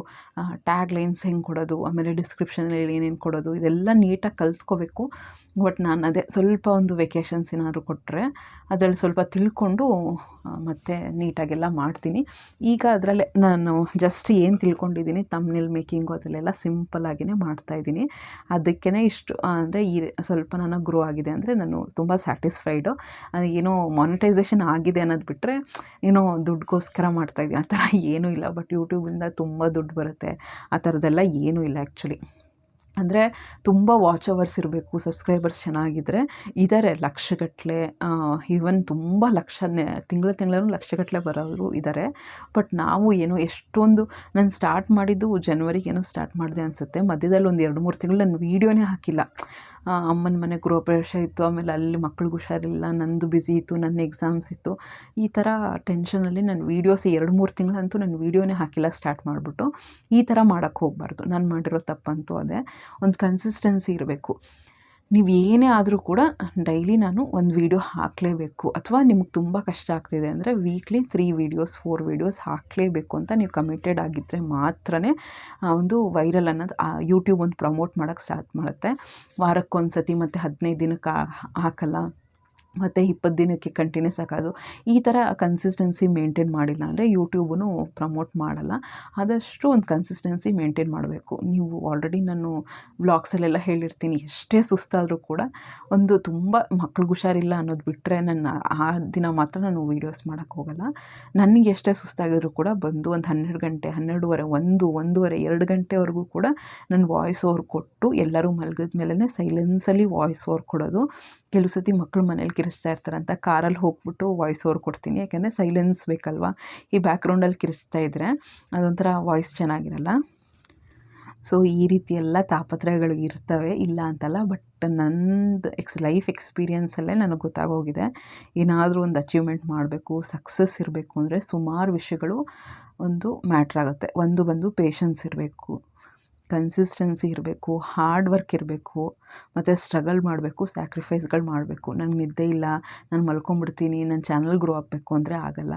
ಟ್ಯಾಗ್ ಲೈನ್ಸ್ ಹೆಂಗೆ ಕೊಡೋದು, ಆಮೇಲೆ ಡಿಸ್ಕ್ರಿಪ್ಷನಲ್ಲಿ ಏನೇನು ಕೊಡೋದು, ಇದೆಲ್ಲ ನೀಟಾಗಿ ಕಲ್ತ್ಕೋಬೇಕು. ಬಟ್ ನಾನು ಅದೇ ಸ್ವಲ್ಪ ಒಂದು ವೆಕೇಷನ್ಸ್ ಏನಾದರೂ ಕೊಟ್ಟರೆ ಅದರಲ್ಲಿ ಸ್ವಲ್ಪ ತಿಳ್ಕೊಂಡು ಮತ್ತು ನೀಟಾಗೆಲ್ಲ ಮಾಡ್ತೀನಿ. ಈಗ ಅದರಲ್ಲೇ ನಾನು ಜಸ್ಟ್ ಏನು ತಿಳ್ಕೊಂಡಿದ್ದೀನಿ ತಮ್ನೇಲ್ ಮೇಕಿಂಗು ಅದರಲ್ಲೆಲ್ಲ ಸಿಂಪಲ್ಲಾಗಿಯೇ ಮಾಡ್ತಾಯಿದ್ದೀನಿ. ಅದಕ್ಕೇ ಇಷ್ಟು ಅಂದರೆ ಸ್ವಲ್ಪ ನನಗೆ ಗ್ರೋ ಆಗಿದೆ ಅಂದರೆ ನಾನು ತುಂಬ ಸ್ಯಾಟಿಸ್ಫೈಡು. ಏನೋ ಮಾನಿಟೈಸೇಷನ್ ಆಗಿದೆ ಅನ್ನೋದು ಬಿಟ್ಟರೆ ಏನೋ ದುಡ್ಡುಗೋಸ್ಕರ ಮಾಡ್ತಾಯಿದ್ದೀನಿ ಆ ಥರ ಏನೂ ಇಲ್ಲ. ಬಟ್ ಯೂಟ್ಯೂಬಿಂದ ತುಂಬ ದುಡ್ಡು ಬರುತ್ತೆ, ಆ ಥರದ್ದೆಲ್ಲ ಏನೂ ಇಲ್ಲ ಆ್ಯಕ್ಚುಲಿ. ಅಂದರೆ ತುಂಬ ವಾಚ್ ಅವರ್ಸ್ ಇರಬೇಕು, ಸಬ್ಸ್ಕ್ರೈಬರ್ಸ್ ಚೆನ್ನಾಗಿದ್ದರೆ ಇದ್ದಾರೆ ಲಕ್ಷಗಟ್ಟಲೆ, ಈವನ್ ತುಂಬ ತಿಂಗಳು ಲಕ್ಷಗಟ್ಟಲೆ ಬರೋರು ಇದ್ದಾರೆ. ಬಟ್ ನಾವು ಏನೋ ಎಷ್ಟೊಂದು ನಾನು ಸ್ಟಾರ್ಟ್ ಮಾಡಿದ್ದು ಜನವರಿಗೇನೋ ಸ್ಟಾರ್ಟ್ ಮಾಡಿದೆ ಅನಿಸುತ್ತೆ. ಮಧ್ಯದಲ್ಲಿ ಒಂದು 2-3 ತಿಂಗಳು ನಾನು ವೀಡಿಯೋನೇ ಹಾಕಿಲ್ಲ. ಅಮ್ಮನ ಮನೆ ಗೃಹಪ್ರವೇಶ ಇತ್ತು, ಆಮೇಲೆ ಅಲ್ಲಿ ಮಕ್ಳಿಗೆ ಹುಷಾರಿಲ್ಲ, ನಂದು ಬ್ಯುಸಿ ಇತ್ತು, ನನ್ನ ಎಕ್ಸಾಮ್ಸ್ ಇತ್ತು, ಈ ಥರ ಟೆನ್ಷನಲ್ಲಿ ನಾನು ವೀಡಿಯೋಸ್ 2-3 ತಿಂಗಳಂತೂ ನಾನು ವೀಡಿಯೋನೇ ಹಾಕಿಲ್ಲ ಸ್ಟಾರ್ಟ್ ಮಾಡಿಬಿಟ್ಟು. ಈ ಥರ ಮಾಡೋಕ್ಕೆ ಹೋಗಬಾರ್ದು. ನಾನು ಮಾಡಿರೋ ತಪ್ಪಂತೂ ಅದೇ. ಒಂದು ಕನ್ಸಿಸ್ಟೆನ್ಸಿ ಇರಬೇಕು. ನೀವು ಏನೇ ಆದರೂ ಕೂಡ ಡೈಲಿ ನಾನು ಒಂದು ವೀಡಿಯೋ ಹಾಕಲೇಬೇಕು. ಅಥವಾ ನಿಮ್ಗೆ ತುಂಬ ಕಷ್ಟ ಆಗ್ತಿದೆ ಅಂದರೆ ವೀಕ್ಲಿ 3 ವೀಡಿಯೋಸ್ 4 ವೀಡಿಯೋಸ್ ಹಾಕಲೇಬೇಕು ಅಂತ ನೀವು ಕಮಿಟೆಡ್ ಆಗಿದ್ದರೆ ಮಾತ್ರ ಒಂದು ವೈರಲ್ ಅನ್ನೋದು ಯೂಟ್ಯೂಬ್ ಒಂದು ಪ್ರಮೋಟ್ ಮಾಡೋಕ್ಕೆ ಸ್ಟಾರ್ಟ್ ಮಾಡುತ್ತೆ. ವಾರಕ್ಕೊಂದು ಸತಿ ಮತ್ತು 15 ದಿನಕ್ಕೆ ಹಾಕಲ್ಲ, ಮತ್ತು 20 ದಿನಕ್ಕೆ ಕಂಟಿನ್ಯೂಸ್ ಹಾಕೋದು. ಈ ಥರ ಕನ್ಸಿಸ್ಟೆನ್ಸಿ ಮೇಂಟೈನ್ ಮಾಡಿಲ್ಲ ಅಂದರೆ ಯೂಟ್ಯೂಬೂ ಪ್ರಮೋಟ್ ಮಾಡಲ್ಲ. ಆದಷ್ಟು ಒಂದು ಕನ್ಸಿಸ್ಟೆನ್ಸಿ ಮೇಂಟೈನ್ ಮಾಡಬೇಕು. ನೀವು ಆಲ್ರೆಡಿ ನಾನು ವ್ಲಾಗ್ಸಲ್ಲೆಲ್ಲ ಹೇಳಿರ್ತೀನಿ, ಎಷ್ಟೇ ಸುಸ್ತಾದರೂ ಕೂಡ ಒಂದು ತುಂಬ ಮಕ್ಳಿಗೆ ಹುಷಾರಿಲ್ಲ ಅನ್ನೋದು ಬಿಟ್ಟರೆ ನನ್ನ ಆ ದಿನ ಮಾತ್ರ ನಾನು ವೀಡಿಯೋಸ್ ಮಾಡೋಕ್ಕೆ ಹೋಗಲ್ಲ. ನನಗೆ ಎಷ್ಟೇ ಸುಸ್ತಾಗಿದ್ರು ಕೂಡ ಬಂದು ಒಂದು 12 ಗಂಟೆ 12:30 1:30 2 ಗಂಟೆವರೆಗೂ ಕೂಡ ನಾನು ವಾಯ್ಸ್ ಓವರ್ ಕೊಟ್ಟು, ಎಲ್ಲರೂ ಮಲಗಿದ ಮೇಲೇ ಸೈಲೆನ್ಸಲ್ಲಿ ವಾಯ್ಸ್ ಓವರ್ ಕೊಡೋದು. ಕೆಲವು ಸತಿ ಮಕ್ಕಳು ಮನೇಲಿ ಕಿರಿಸ್ತಾ ಇರ್ತಾರೆ ಅಂತ ಕಾರಲ್ಲಿ ಹೋಗ್ಬಿಟ್ಟು ವಾಯ್ಸ್ ಓವರ್ ಕೊಡ್ತೀನಿ. ಯಾಕೆಂದರೆ ಸೈಲೆನ್ಸ್ ಬೇಕಲ್ವ. ಈ ಬ್ಯಾಕ್ಗ್ರೌಂಡಲ್ಲಿ ಕಿರಿಸ್ತಾ ಇದ್ದರೆ ಅದೊಂಥರ ವಾಯ್ಸ್ ಚೆನ್ನಾಗಿರಲ್ಲ. ಸೊ ಈ ರೀತಿ ಎಲ್ಲ ತಾಪತ್ರಯಗಳು ಇರ್ತವೆ, ಇಲ್ಲ ಅಂತಲ್ಲ. ಬಟ್ ನಂದು ಲೈಫ್ ಎಕ್ಸ್ಪೀರಿಯನ್ಸಲ್ಲೇ ನನಗೆ ಗೊತ್ತಾಗೋಗಿದೆ, ಏನಾದರೂ ಒಂದು ಅಚೀವ್ಮೆಂಟ್ ಮಾಡಬೇಕು, ಸಕ್ಸಸ್ ಇರಬೇಕು ಅಂದರೆ ಸುಮಾರು ವಿಷಯಗಳು ಒಂದು ಮ್ಯಾಟ್ರಾಗುತ್ತೆ. ಒಂದು ಬಂದು ಪೇಷನ್ಸ್ ಇರಬೇಕು, ಕನ್ಸಿಸ್ಟೆನ್ಸಿ ಇರಬೇಕು, ಹಾರ್ಡ್ ವರ್ಕ್ ಇರಬೇಕು, ಮತ್ತು ಸ್ಟ್ರಗಲ್ ಮಾಡಬೇಕು, ಸ್ಯಾಕ್ರಿಫೈಸ್ಗಳು ಮಾಡಬೇಕು. ನಂಗೆ ನಿದ್ದೆ ಇಲ್ಲ, ನಾನು ಮಲ್ಕೊಂಡ್ಬಿಡ್ತೀನಿ, ನನ್ನ ಚಾನಲ್ ಗ್ರೋ ಆಗಬೇಕು ಅಂದರೆ ಆಗಲ್ಲ.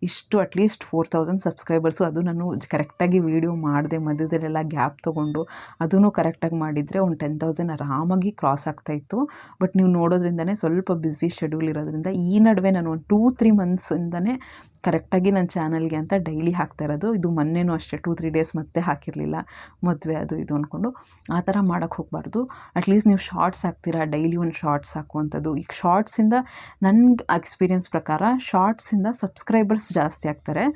ಇಷ್ಟು ಅಟ್ಲೀಸ್ಟ್ 4000 ಸಬ್ಸ್ಕ್ರೈಬರ್ಸು, ಅದು ನಾನು ಕರೆಕ್ಟಾಗಿ ವೀಡಿಯೋ ಮಾಡಿದೆ, ಮಧ್ಯದಲ್ಲೆಲ್ಲ ಗ್ಯಾಪ್ ತೊಗೊಂಡು ಅದೂ ಕರೆಕ್ಟಾಗಿ ಮಾಡಿದರೆ ಒಂದು 10,000 ಆರಾಮಾಗಿ ಕ್ರಾಸ್ ಆಗ್ತಾಯಿತ್ತು. ಬಟ್ ನೀವು ನೋಡೋದ್ರಿಂದನೇ ಸ್ವಲ್ಪ ಬ್ಯುಸಿ ಶೆಡ್ಯೂಲ್ ಇರೋದ್ರಿಂದ ಈ ನಡುವೆ ನಾನು ಒಂದು 2-3 ಮಂತ್ಸಿಂದನೇ ಕರೆಕ್ಟಾಗಿ ನನ್ನ ಚಾನಲ್ಗೆ ಅಂತ ಡೈಲಿ ಹಾಕ್ತಾ ಇರೋದು. ಇದು ಮೊನ್ನೆನೂ ಅಷ್ಟೇ 2-3 ಡೇಸ್ ಮತ್ತೆ ಹಾಕಿರಲಿಲ್ಲ, ಮದುವೆ ಅದು ಇದು ಅಂದ್ಕೊಂಡು. ಆ ಥರ ಮಾಡೋಕ್ಕೆ ಹೋಗಬಾರ್ದು. ಅಟ್ಲೀಸ್ಟ್ ನೀವು ಶಾರ್ಟ್ಸ್ ಹಾಕ್ತೀರಾ, ಡೈಲಿ ಒಂದು ಶಾರ್ಟ್ಸ್ ಹಾಕುವಂಥದ್ದು. ಈಗ ಶಾರ್ಟ್ಸಿಂದ ನನಗೆ ಎಕ್ಸ್ಪೀರಿಯನ್ಸ್ ಪ್ರಕಾರ ಶಾರ್ಟ್ಸಿಂದ ಸಬ್ಸ್ಕ್ರೈಬರ್ಸ್ ಜಾಸ್ತಿ ಆಗ್ತಾರೆ,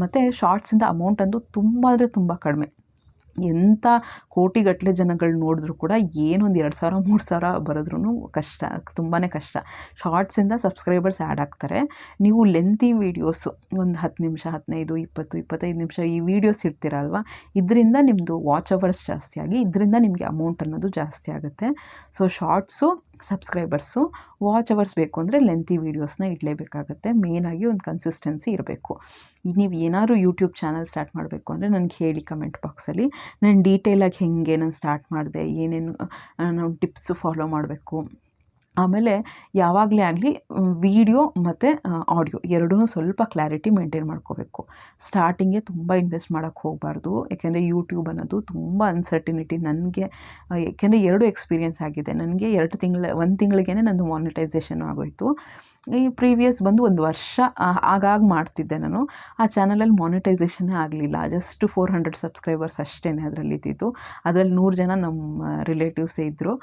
ಮತ್ತು ಶಾರ್ಟ್ಸಿಂದ ಅಮೌಂಟ್ ಅಂದು ತುಂಬ ಅಂದರೆ ತುಂಬ ಕಡಿಮೆ. ಎಂಥ ಕೋಟಿಗಟ್ಟಲೆ ಜನಗಳು ನೋಡಿದ್ರು ಕೂಡ ಏನೊಂದು 2,000-3,000 ಬರೋದ್ರೂ ಕಷ್ಟ, ತುಂಬಾ ಕಷ್ಟ. ಶಾರ್ಟ್ಸಿಂದ ಸಬ್ಸ್ಕ್ರೈಬರ್ಸ್ ಆ್ಯಡ್ ಆಗ್ತಾರೆ. ನೀವು ಲೆಂತಿ ವೀಡಿಯೋಸು ಒಂದು 10 ನಿಮಿಷ 15 20 25 ನಿಮಿಷ ಈ ವೀಡಿಯೋಸ್ ಇಡ್ತೀರಲ್ವ, ಇದರಿಂದ ನಿಮ್ಮದು ವಾಚ್ ಅವರ್ಸ್ ಜಾಸ್ತಿ ಆಗಿ ಇದರಿಂದ ನಿಮಗೆ ಅಮೌಂಟ್ ಅನ್ನೋದು ಜಾಸ್ತಿ ಆಗುತ್ತೆ. So shorts, subscribers, watch hours ಬೇಕು ಅಂದರೆ ಲೆಂತಿ ವೀಡಿಯೋಸ್ನ ಇಡಲೇಬೇಕಾಗತ್ತೆ. ಮೇಯ್ನಾಗಿ ಒಂದು ಕನ್ಸಿಸ್ಟೆನ್ಸಿ ಇರಬೇಕು. ನೀವು ಏನಾದರೂ ಯೂಟ್ಯೂಬ್ ಚಾನಲ್ ಸ್ಟಾರ್ಟ್ ಮಾಡಬೇಕು ಅಂದರೆ ನನಗೆ ಹೇಳಿ ಕಮೆಂಟ್ ಬಾಕ್ಸಲ್ಲಿ. ನಾನು ಡೀಟೇಲಾಗಿ ಹೆಂಗೆ ನಾನು ಸ್ಟಾರ್ಟ್ ಮಾಡಿದೆ, ಏನೇನು ನಾನು ಟಿಪ್ಸು ಫಾಲೋ ಮಾಡಬೇಕು. ಆಮೇಲೆ ಯಾವಾಗಲೇ ಆಗಲಿ ವಿಡಿಯೋ ಮತ್ತು ಆಡಿಯೋ ಎರಡೂ ಸ್ವಲ್ಪ ಕ್ಲಾರಿಟಿ ಮೇಂಟೈನ್ ಮಾಡ್ಕೋಬೇಕು. ಸ್ಟಾರ್ಟಿಂಗೇ ತುಂಬ ಇನ್ವೆಸ್ಟ್ ಮಾಡೋಕ್ಕೆ ಹೋಗಬಾರ್ದು. ಯಾಕೆಂದರೆ ಯೂಟ್ಯೂಬ್ ಅನ್ನೋದು ತುಂಬ ಅನ್ಸರ್ಟಿನಿಟಿ. ನನಗೆ ಯಾಕೆಂದರೆ 2 ಎಕ್ಸ್ಪೀರಿಯೆನ್ಸ್ ಆಗಿದೆ. ನನಗೆ 1 ತಿಂಗಳಿಗೇ ನಂದು ಮಾನಿಟೈಸೇಷನ್ ಆಗೋಯಿತು. ಈ ಪ್ರೀವಿಯಸ್ ಬಂದು 1 ವರ್ಷ ಆಗಾಗ ಮಾಡ್ತಿದ್ದೆ ನಾನು. ಆ ಚಾನಲಲ್ಲಿ ಮಾನಿಟೈಸೇಷನ್ನೇ ಆಗಲಿಲ್ಲ. ಜಸ್ಟ್ 400 ಸಬ್ಸ್ಕ್ರೈಬರ್ಸ್ ಅಷ್ಟೇ ಅದರಲ್ಲಿ ಇದ್ದಿದ್ದು. ಅದರಲ್ಲಿ 100 ಜನ ನಮ್ಮ ರಿಲೇಟಿವ್ಸೇ ಇದ್ದರು.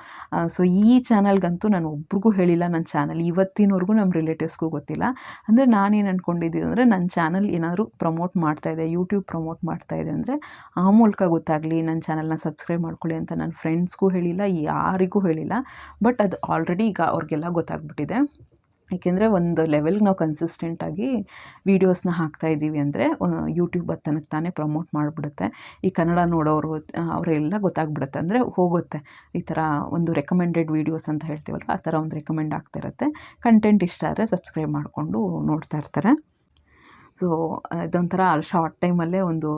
ಸೊ ಈ ಚಾನಲ್ಗಂತೂ ನಾನು ಒಬ್ರಿಗೂ ಹೇಳಿಲ್ಲ ನನ್ನ ಚಾನಲ್, ಇವತ್ತಿನವರೆಗೂ ನಮ್ಮ ರಿಲೇಟಿವ್ಸ್ಗೂ ಗೊತ್ತಿಲ್ಲ. ಅಂದರೆ ನಾನೇನು ಅಂದ್ಕೊಂಡಿದ್ದೀನಿ ಅಂದರೆ ನನ್ನ ಚಾನಲ್ ಏನಾದರೂ ಪ್ರಮೋಟ್ ಮಾಡ್ತಾಯಿದೆ, ಯೂಟ್ಯೂಬ್ ಪ್ರಮೋಟ್ ಮಾಡ್ತಾಯಿದೆ ಅಂದರೆ ಆ ಮೂಲಕ ಗೊತ್ತಾಗಲಿ, ನನ್ನ ಚಾನಲ್ನ ಸಬ್ಸ್ಕ್ರೈಬ್ ಮಾಡ್ಕೊಳ್ಳಿ ಅಂತ ನನ್ನ ಫ್ರೆಂಡ್ಸ್ಗೂ ಹೇಳಿಲ್ಲ, ಯಾರಿಗೂ ಹೇಳಿಲ್ಲ. ಬಟ್ ಅದು ಆಲ್ರೆಡಿ ಈಗ ಅವ್ರಿಗೆಲ್ಲ ಗೊತ್ತಾಗ್ಬಿಟ್ಟಿದೆ. ಏಕೆಂದರೆ ಒಂದು ಲೆವೆಲ್ಗೆ ನಾವು ಕನ್ಸಿಸ್ಟೆಂಟಾಗಿ ವೀಡಿಯೋಸ್ನ ಹಾಕ್ತಾಯಿದ್ದೀವಿ ಅಂದರೆ ಯೂಟ್ಯೂಬ್ ಅದು ತನಗೆ ತಾನೇ ಪ್ರಮೋಟ್ ಮಾಡಿಬಿಡುತ್ತೆ. ಈ ಕನ್ನಡ ನೋಡೋರು ಅವರೆಲ್ಲ ಗೊತ್ತಾಗ್ಬಿಡುತ್ತೆ, ಅಂದರೆ ಹೋಗುತ್ತೆ. ಈ ಥರ ಒಂದು ರೆಕಮೆಂಡೆಡ್ ವೀಡಿಯೋಸ್ ಅಂತ ಹೇಳ್ತೀವಲ್ಲ, ಆ ಥರ ಒಂದು ರೆಕಮೆಂಡ್ ಆಗ್ತಿರುತ್ತೆ. ಕಂಟೆಂಟ್ ಇಷ್ಟ ಆದರೆ ಸಬ್ಸ್ಕ್ರೈಬ್ ಮಾಡಿಕೊಂಡು ನೋಡ್ತಾ ಇರ್ತಾರೆ. ಸೊ ಇದೊಂಥರ ಶಾರ್ಟ್ ಟೈಮಲ್ಲೇ ಒಂದು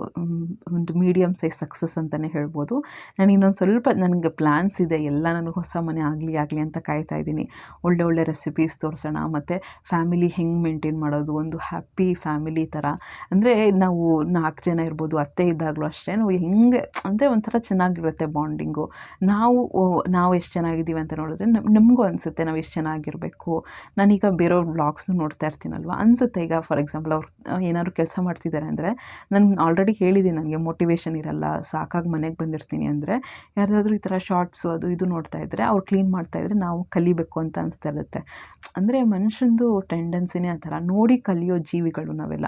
ಮೀಡಿಯಮ್ ಸೈಜ್ ಸಕ್ಸಸ್ ಅಂತಲೇ ಹೇಳ್ಬೋದು. ನಾನು ಇನ್ನೊಂದು ಸ್ವಲ್ಪ ನನಗೆ ಪ್ಲ್ಯಾನ್ಸ್ ಇದೆ, ಎಲ್ಲ ನನಗೆ ಹೊಸ ಮನೆ ಆಗಲಿ ಅಂತ ಕಾಯ್ತಾ ಇದ್ದೀನಿ. ಒಳ್ಳೆ ರೆಸಿಪೀಸ್ ತೋರಿಸೋಣ, ಮತ್ತು ಫ್ಯಾಮಿಲಿ ಹೆಂಗೆ ಮೇಂಟೈನ್ ಮಾಡೋದು, ಒಂದು ಹ್ಯಾಪಿ ಫ್ಯಾಮಿಲಿ ಥರ. ಅಂದರೆ ನಾವು 4 ಜನ ಇರ್ಬೋದು, ಅತ್ತೆ ಇದ್ದಾಗಲೂ ಅಷ್ಟೇ, ನಾವು ಹೆಂಗೆ ಅಂದರೆ ಒಂಥರ ಚೆನ್ನಾಗಿರುತ್ತೆ ಬಾಂಡಿಂಗು. ನಾವು ಎಷ್ಟು ಚೆನ್ನಾಗಿದ್ದೀವಿ ಅಂತ ನೋಡಿದ್ರೆ ನಮಗೂ ಅನಿಸುತ್ತೆ ನಾವು ಎಷ್ಟು ಚೆನ್ನಾಗಿರಬೇಕು. ನಾನೀಗ ಬೇರೆಯವ್ರ ವ್ಲಾಗ್ಸ್ನು ನೋಡ್ತಾ ಇರ್ತೀನಲ್ವ, ಅನಿಸುತ್ತೆ. ಈಗ ಫಾರ್ ಎಕ್ಸಾಂಪಲ್ ಅವ್ರು ಏನಾದ್ರು ಕೆಲಸ ಮಾಡ್ತಿದ್ದಾರೆ ಅಂದರೆ, ನಾನು ಆಲ್ರೆಡಿ ಹೇಳಿದ್ದೀನಿ, ನನಗೆ ಮೋಟಿವೇಶನ್ ಇರಲ್ಲ, ಸಾಕಾಗಿ ಮನೆಗೆ ಬಂದಿರ್ತೀನಿ ಅಂದರೆ, ಯಾರಾದರೂ ಈ ಥರ ಶಾರ್ಟ್ಸು ಅದು ಇದು ನೋಡ್ತಾ ಇದ್ದರೆ, ಅವ್ರು ಕ್ಲೀನ್ ಮಾಡ್ತಾಯಿದ್ರೆ ನಾವು ಕಲಿಬೇಕು ಅಂತ ಅನಿಸ್ತಾ ಇರುತ್ತೆ. ಅಂದರೆ ಮನುಷ್ಯಂದು ಟೆಂಡೆನ್ಸಿನೇ ಆ ಥರ, ನೋಡಿ ಕಲಿಯೋ ಜೀವಿಗಳು ನಾವೆಲ್ಲ.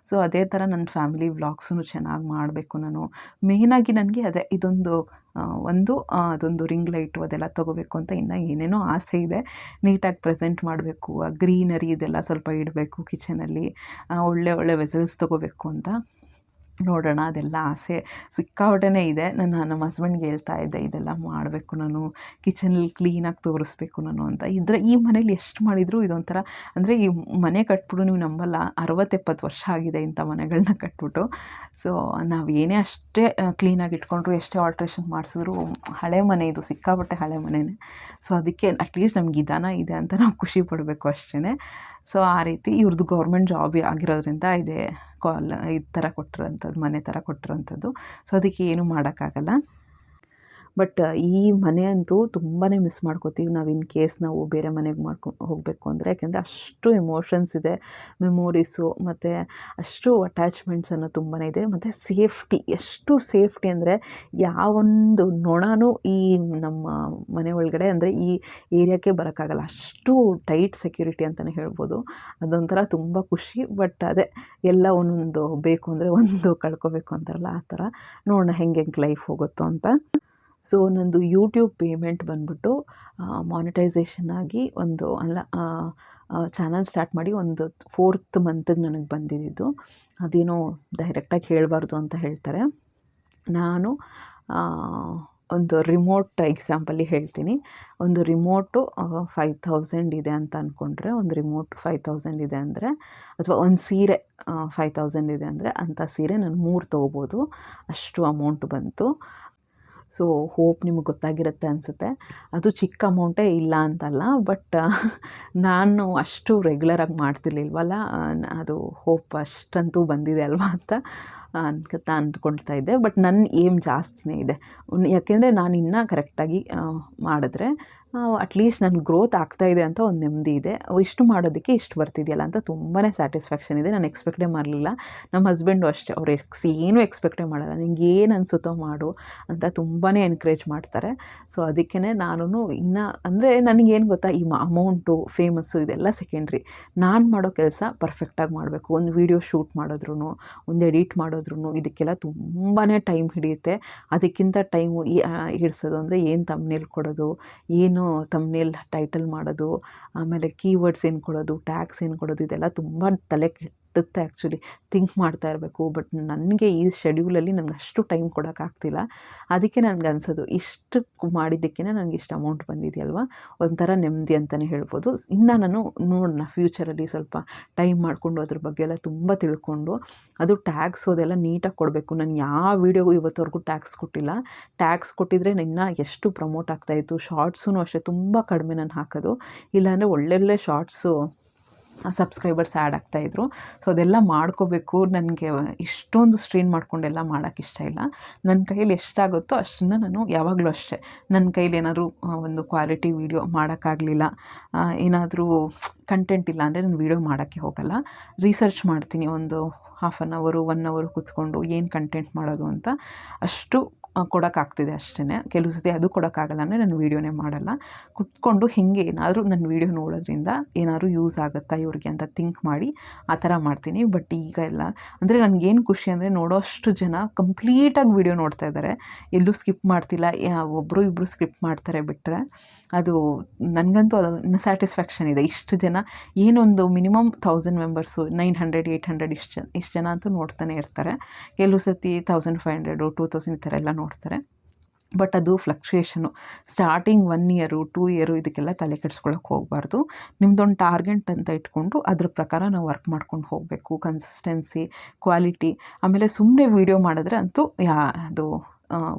ಸೊ ಅದೇ ಥರ ನನ್ನ ಫ್ಯಾಮಿಲಿ ವ್ಲಾಗ್ಸೂ ಚೆನ್ನಾಗಿ ಮಾಡಬೇಕು ನಾನು. ಮೇಯ್ನಾಗಿ ನನಗೆ ಅದೇ ಅದೊಂದು ರಿಂಗ್ ಲೈಟು ಅದೆಲ್ಲ ತೊಗೋಬೇಕು ಅಂತ ಇನ್ನೂ ಏನೇನೋ ಆಸೆ ಇದೆ. ನೀಟಾಗಿ ಪ್ರೆಸೆಂಟ್ ಮಾಡಬೇಕು, ಆ ಗ್ರೀನರಿ ಇದೆಲ್ಲ ಸ್ವಲ್ಪ ಇಡಬೇಕು ಕಿಚನಲ್ಲಿ, ಒಳ್ಳೆ ವೆಸಲ್ಸ್ ತೊಗೋಬೇಕು ಅಂತ ನೋಡೋಣ. ಅದೆಲ್ಲ ಆಸೆ ಸಿಕ್ಕಾಪಟ್ಟೆನೇ ಇದೆ. ನಮ್ಮ ಹಸ್ಬೆಂಡ್ಗೆ ಹೇಳ್ತಾ ಇದ್ದೆ, ಇದೆಲ್ಲ ಮಾಡಬೇಕು ನಾನು, ಕಿಚನಲ್ಲಿ ಕ್ಲೀನಾಗಿ ತೋರಿಸ್ಬೇಕು ನಾನು ಅಂತ. ಈ ಮನೇಲಿ ಎಷ್ಟು ಮಾಡಿದರೂ ಇದೊಂಥರ, ಅಂದರೆ ಈ ಮನೆ ಕಟ್ಬಿಟ್ಟು ನೀವು ನಂಬಲ್ಲ, 60-70 ವರ್ಷ ಆಗಿದೆ ಇಂಥ ಮನೆಗಳನ್ನ ಕಟ್ಬಿಟ್ಟು. ಸೊ ನಾವು ಏನೇ ಅಷ್ಟೇ ಕ್ಲೀನಾಗಿ ಇಟ್ಕೊಂಡ್ರು, ಎಷ್ಟೇ ಆಲ್ಟ್ರೇಷನ್ ಮಾಡಿಸಿದ್ರು, ಹಳೆ ಮನೆ ಇದು, ಸಿಕ್ಕಾಪಟ್ಟೆ ಹಳೆ ಮನೆಯೇ. ಸೊ ಅದಕ್ಕೆ ಅಟ್ಲೀಸ್ಟ್ ನಮ್ಗೆ ಇದಾನ ಇದೆ ಅಂತ ನಾವು ಖುಷಿ ಪಡಬೇಕು ಅಷ್ಟೇ. ಸೊ ಆ ರೀತಿ ಇವ್ರದ್ದು ಗೌರ್ಮೆಂಟ್ ಜಾಬ್ ಆಗಿರೋದ್ರಿಂದ ಈ ಥರ ಕೊಟ್ಟಿರೋಂಥದ್ದು, ಮನೆ ಥರ ಕೊಟ್ಟಿರೋಂಥದ್ದು. ಸೊ ಅದಕ್ಕೆ ಏನೂ ಮಾಡೋಕ್ಕಾಗಲ್ಲ. ಬಟ್ ಈ ಮನೆ ಅಂತೂ ತುಂಬಾ ಮಿಸ್ ಮಾಡ್ಕೋತೀವಿ ನಾವು, ಇನ್ ಕೇಸ್ ನಾವು ಬೇರೆ ಮನೆಗೆ ಹೋಗಬೇಕು ಅಂದರೆ. ಯಾಕೆಂದರೆ ಅಷ್ಟು ಎಮೋಷನ್ಸ್ ಇದೆ, ಮೆಮೊರೀಸು, ಮತ್ತು ಅಷ್ಟು ಅಟ್ಯಾಚ್ಮೆಂಟ್ಸ್ ಅನ್ನೋ ತುಂಬಾ ಇದೆ. ಮತ್ತು ಎಷ್ಟು ಸೇಫ್ಟಿ ಅಂದರೆ ಯಾವೊಂದು ನೊಣನೂ ಈ ನಮ್ಮ ಮನೆ ಒಳಗಡೆ, ಅಂದರೆ ಈ ಏರಿಯಾಕ್ಕೆ ಬರೋಕ್ಕಾಗಲ್ಲ, ಅಷ್ಟು ಟೈಟ್ ಸೆಕ್ಯೂರಿಟಿ ಅಂತಲೇ ಹೇಳ್ಬೋದು. ಅದೊಂಥರ ತುಂಬ ಖುಷಿ. ಬಟ್ ಅದೇ ಎಲ್ಲ ಒಂದೊಂದು ಬೇಕು ಅಂದರೆ ಒಂದು ಕಳ್ಕೊಬೇಕು ಅಂತಾರಲ್ಲ, ಆ ಥರ. ನೋಡೋಣ ಹೆಂಗೆ ಲೈಫ್ ಹೋಗುತ್ತೋ ಅಂತ. ಸೊ ನಂದು ಯೂಟ್ಯೂಬ್ ಪೇಮೆಂಟ್ ಬಂದ್ಬಿಟ್ಟು ಮಾನಿಟೈಸೇಷನ್ ಆಗಿ ಚಾನಲ್ ಸ್ಟಾರ್ಟ್ ಮಾಡಿ ಒಂದು 4th ಮಂತಿಗೆ ನನಗೆ ಬಂದಿದ್ದು. ಅದೇನೋ ಡೈರೆಕ್ಟಾಗಿ ಹೇಳಬಾರ್ದು ಅಂತ ಹೇಳ್ತಾರೆ. ನಾನು ಒಂದು ರಿಮೋಟ್ ಎಕ್ಸಾಂಪಲಿ ಹೇಳ್ತೀನಿ. ಒಂದು ರಿಮೋಟು 5000 ಇದೆ ಅಂತ ಅಂದ್ಕೊಂಡ್ರೆ, ಒಂದು ರಿಮೋಟ್ 5000 ಇದೆ ಅಂದರೆ, ಅಥವಾ ಒಂದು ಸೀರೆ 5000 ಇದೆ ಅಂದರೆ, ಅಂಥ ಸೀರೆ ನಾನು 3 ತೊಗೋಬೋದು, ಅಷ್ಟು ಅಮೌಂಟ್ ಬಂತು. ಸೊ ಹೋಪ್ ನಿಮಗೆ ಗೊತ್ತಾಗಿರುತ್ತೆ ಅನಿಸುತ್ತೆ. ಅದು ಚಿಕ್ಕ ಅಮೌಂಟೇ ಇಲ್ಲ ಅಂತಲ್ಲ, ಬಟ್ ನಾನು ಅಷ್ಟು ರೆಗ್ಯುಲರಾಗಿ ಮಾಡ್ತಿರ್ಲಿಲ್ವಲ್ಲ, ಅದು ಹೋಪ್ ಅಷ್ಟಂತೂ ಬಂದಿದೆ ಅಲ್ವಾ ಅಂತ ಅಂದ್ಕೊಳ್ತಾ ಇದ್ದೆ. ಬಟ್ ನನ್ನ ಏಮ್ ಜಾಸ್ತಿನೇ ಇದೆ. ಯಾಕೆಂದರೆ ನಾನು ಇನ್ನೂ ಕರೆಕ್ಟಾಗಿ ಮಾಡಿದ್ರೆ ಅಟ್ಲೀಸ್ಟ್ ನನ್ನ ಗ್ರೋತ್ ಆಗ್ತಾಯಿದೆ ಅಂತ ಒಂದು ನೆಮ್ಮದಿ ಇದೆ. ಇಷ್ಟು ಮಾಡೋದಕ್ಕೆ ಇಷ್ಟು ಬರ್ತಿದೆಯಲ್ಲ ಅಂತ ತುಂಬಾ ಸ್ಯಾಟಿಸ್ಫ್ಯಾಕ್ಷನ್ ಇದೆ. ನಾನು ಎಕ್ಸ್ಪೆಕ್ಟೇ ಮಾಡಲಿಲ್ಲ. ನಮ್ಮ ಹಸ್ಬೆಂಡು ಅಷ್ಟೇ, ಅವ್ರು ಏನೂ ಎಕ್ಸ್ಪೆಕ್ಟೇ ಮಾಡಲ್ಲ, ನಿಂಗೆ ಏನು ಅನಿಸುತ್ತೋ ಮಾಡು ಅಂತ ತುಂಬಾ ಎನ್ಕರೇಜ್ ಮಾಡ್ತಾರೆ. ಸೊ ಅದಕ್ಕೇ ನಾನು ಇನ್ನೂ, ಅಂದರೆ ನನಗೇನು ಗೊತ್ತಾ, ಈ ಅಮೌಂಟು, ಫೇಮಸ್ಸು ಇದೆಲ್ಲ ಸೆಕೆಂಡ್ರಿ. ನಾನು ಮಾಡೋ ಕೆಲಸ ಪರ್ಫೆಕ್ಟಾಗಿ ಮಾಡಬೇಕು. ಒಂದು ವೀಡಿಯೋ ಶೂಟ್ ಮಾಡಿದ್ರೂ, ಒಂದು ಎಡಿಟ್ ಮಾಡಿದ್ರೂ ಇದಕ್ಕೆಲ್ಲ ತುಂಬಾ ಟೈಮ್ ಹಿಡಿಯುತ್ತೆ. ಅದಕ್ಕಿಂತ ಟೈಮು ಹಿಡಿಸೋದು ಅಂದರೆ ಏನು ತಮ್ನೇಲ್ ಕೊಡೋದು, ಏನು ತಮ್ನೇಲ್ ಟೈಟಲ್ ಮಾಡೋದು, ಆಮೇಲೆ ಕೀವರ್ಡ್ಸ್ ಏನು ಕೊಡೋದು, ಟ್ಯಾಗ್ಸ್ ಏನು ಕೊಡೋದು, ಇದೆಲ್ಲ ತುಂಬ ತಲೆ ಕೆಟ್ಟುತ್ತೆ ಆ್ಯಕ್ಚುಲಿ. ಥಿಂಕ್ ಮಾಡ್ತಾ ಇರಬೇಕು. ಬಟ್ ನನಗೆ ಈ ಶೆಡ್ಯೂಲಲ್ಲಿ ನನಗೆ ಅಷ್ಟು ಟೈಮ್ ಕೊಡೋಕ್ಕಾಗ್ತಿಲ್ಲ. ಅದಕ್ಕೆ ನನಗೆ ಅನಿಸೋದು, ಇಷ್ಟು ಮಾಡಿದ್ದಕ್ಕೇ ನನಗೆ ಇಷ್ಟು ಅಮೌಂಟ್ ಬಂದಿದೆಯಲ್ವ, ಒಂಥರ ನೆಮ್ಮದಿ ಅಂತಲೇ ಹೇಳ್ಬೋದು. ಇನ್ನು ನಾನು ನೋಡೋಣ ಫ್ಯೂಚರಲ್ಲಿ ಸ್ವಲ್ಪ ಟೈಮ್ ಮಾಡಿಕೊಂಡು ಅದ್ರ ಬಗ್ಗೆ ಎಲ್ಲ ತುಂಬ ತಿಳ್ಕೊಂಡು, ಅದು ಟ್ಯಾಗ್ಸ್ ಅದೆಲ್ಲ ನೀಟಾಗಿ ಕೊಡಬೇಕು. ನಾನು ಯಾವ ವೀಡಿಯೋಗೂ ಇವತ್ತವರೆಗೂ ಟ್ಯಾಗ್ಸ್ ಕೊಟ್ಟಿಲ್ಲ. ಟ್ಯಾಗ್ಸ್ ಕೊಟ್ಟಿದ್ರೆ ಇನ್ನೂ ಎಷ್ಟು ಪ್ರಮೋಟ್ ಆಗ್ತಾಯಿತ್ತು. ಶಾರ್ಟ್ಸೂ ಅಷ್ಟೇ ತುಂಬ ಕಡಿಮೆ ನಾನು ಹಾಕೋದು, ಇಲ್ಲಾಂದರೆ ಒಳ್ಳೊಳ್ಳೆ ಶಾರ್ಟ್ಸು ಸಬ್ಸ್ಕ್ರೈಬರ್ಸ್ ಆ್ಯಡ್ ಆಗ್ತಾಯಿದ್ರು. ಸೊ ಅದೆಲ್ಲ ಮಾಡ್ಕೋಬೇಕು. ನನಗೆ ಇಷ್ಟೊಂದು ಸ್ಟ್ರೈನ್ ಮಾಡ್ಕೊಂಡೆಲ್ಲ ಮಾಡೋಕ್ಕೆ ಇಷ್ಟ ಇಲ್ಲ. ನನ್ನ ಕೈಯಲ್ಲಿ ಎಷ್ಟಾಗುತ್ತೋ ಅಷ್ಟನ್ನು ನಾನು ಯಾವಾಗಲೂ ಅಷ್ಟೇ, ನನ್ನ ಕೈಲಿ ಏನಾದರೂ ಒಂದು ಕ್ವಾಲಿಟಿ ವೀಡಿಯೋ ಮಾಡೋಕ್ಕಾಗಲಿಲ್ಲ, ಏನಾದರೂ ಕಂಟೆಂಟ್ ಇಲ್ಲ ಅಂದರೆ ನಾನು ವೀಡಿಯೋ ಮಾಡೋಕ್ಕೆ ಹೋಗಲ್ಲ. ರಿಸರ್ಚ್ ಮಾಡ್ತೀನಿ, ಒಂದು 1/2 hour 1 hour ಕೂತ್ಕೊಂಡು ಏನು ಕಂಟೆಂಟ್ ಮಾಡೋದು ಅಂತ. ಅಷ್ಟು ಕೊಡೋಕ್ಕಾಗ್ತಿದೆ ಅಷ್ಟೇ. ಕೆಲವು ಸತಿ ಅದು ಕೊಡೋಕ್ಕಾಗಲ್ಲ ಅಂದರೆ ನಾನು ವೀಡಿಯೋನೇ ಮಾಡಲ್ಲ. ಕುತ್ಕೊಂಡು ಹಿಂಗೆ ಏನಾದರೂ ನನ್ನ ವೀಡಿಯೋ ನೋಡೋದ್ರಿಂದ ಏನಾದರೂ ಯೂಸ್ ಆಗುತ್ತಾ ಇವ್ರಿಗೆ ಅಂತ ಥಿಂಕ್ ಮಾಡಿ ಆ ಥರ ಮಾಡ್ತೀನಿ. ಬಟ್ ಈಗ ಎಲ್ಲ ಅಂದರೆ ನನಗೇನು ಖುಷಿ ಅಂದರೆ ನೋಡೋಷ್ಟು ಜನ ಕಂಪ್ಲೀಟಾಗಿ ವೀಡಿಯೋ ನೋಡ್ತಾ ಇದ್ದಾರೆ, ಎಲ್ಲೂ ಸ್ಕಿಪ್ ಮಾಡ್ತಿಲ್ಲ. ಒಬ್ಬರು ಇಬ್ಬರು ಸ್ಕಿಪ್ ಮಾಡ್ತಾರೆ ಬಿಟ್ಟರೆ ಅದು ನನಗಂತೂ ಅದು ಸ್ಯಾಟಿಸ್ಫ್ಯಾಕ್ಷನ್ ಇದೆ. ಇಷ್ಟು ಜನ ಏನೊಂದು ಮಿನಿಮಮ್ 1000 ಮೆಂಬರ್ಸು 900 800 ಇಷ್ಟು ಜನ ಅಂತೂ ನೋಡ್ತಾನೆ ಇರ್ತಾರೆ. ಕೆಲವು ಸತಿ 1500 2000 ಈ ಥರ ಎಲ್ಲ ನೋಡ್ತಾರೆ. ಬಟ್ ಅದು ಫ್ಲಕ್ಚುಯೇಷನು. ಸ್ಟಾರ್ಟಿಂಗ್ 1 ಇಯರು 2 ಇಯರು ಇದಕ್ಕೆಲ್ಲ ತಲೆ ಕೆಡಿಸ್ಕೊಳ್ಳೋಕೆ ಹೋಗಬಾರ್ದು. ನಿಮ್ಮದೊಂದು ಟಾರ್ಗೆಟ್ ಅಂತ ಇಟ್ಕೊಂಡು ಅದ್ರ ಪ್ರಕಾರ ನಾವು ವರ್ಕ್ ಮಾಡ್ಕೊಂಡು ಹೋಗಬೇಕು. ಕನ್ಸಿಸ್ಟೆನ್ಸಿ, ಕ್ವಾಲಿಟಿ, ಆಮೇಲೆ ಸುಮ್ಮನೆ ವೀಡಿಯೋ ಮಾಡಿದ್ರೆ ಅಂತೂ ಅದು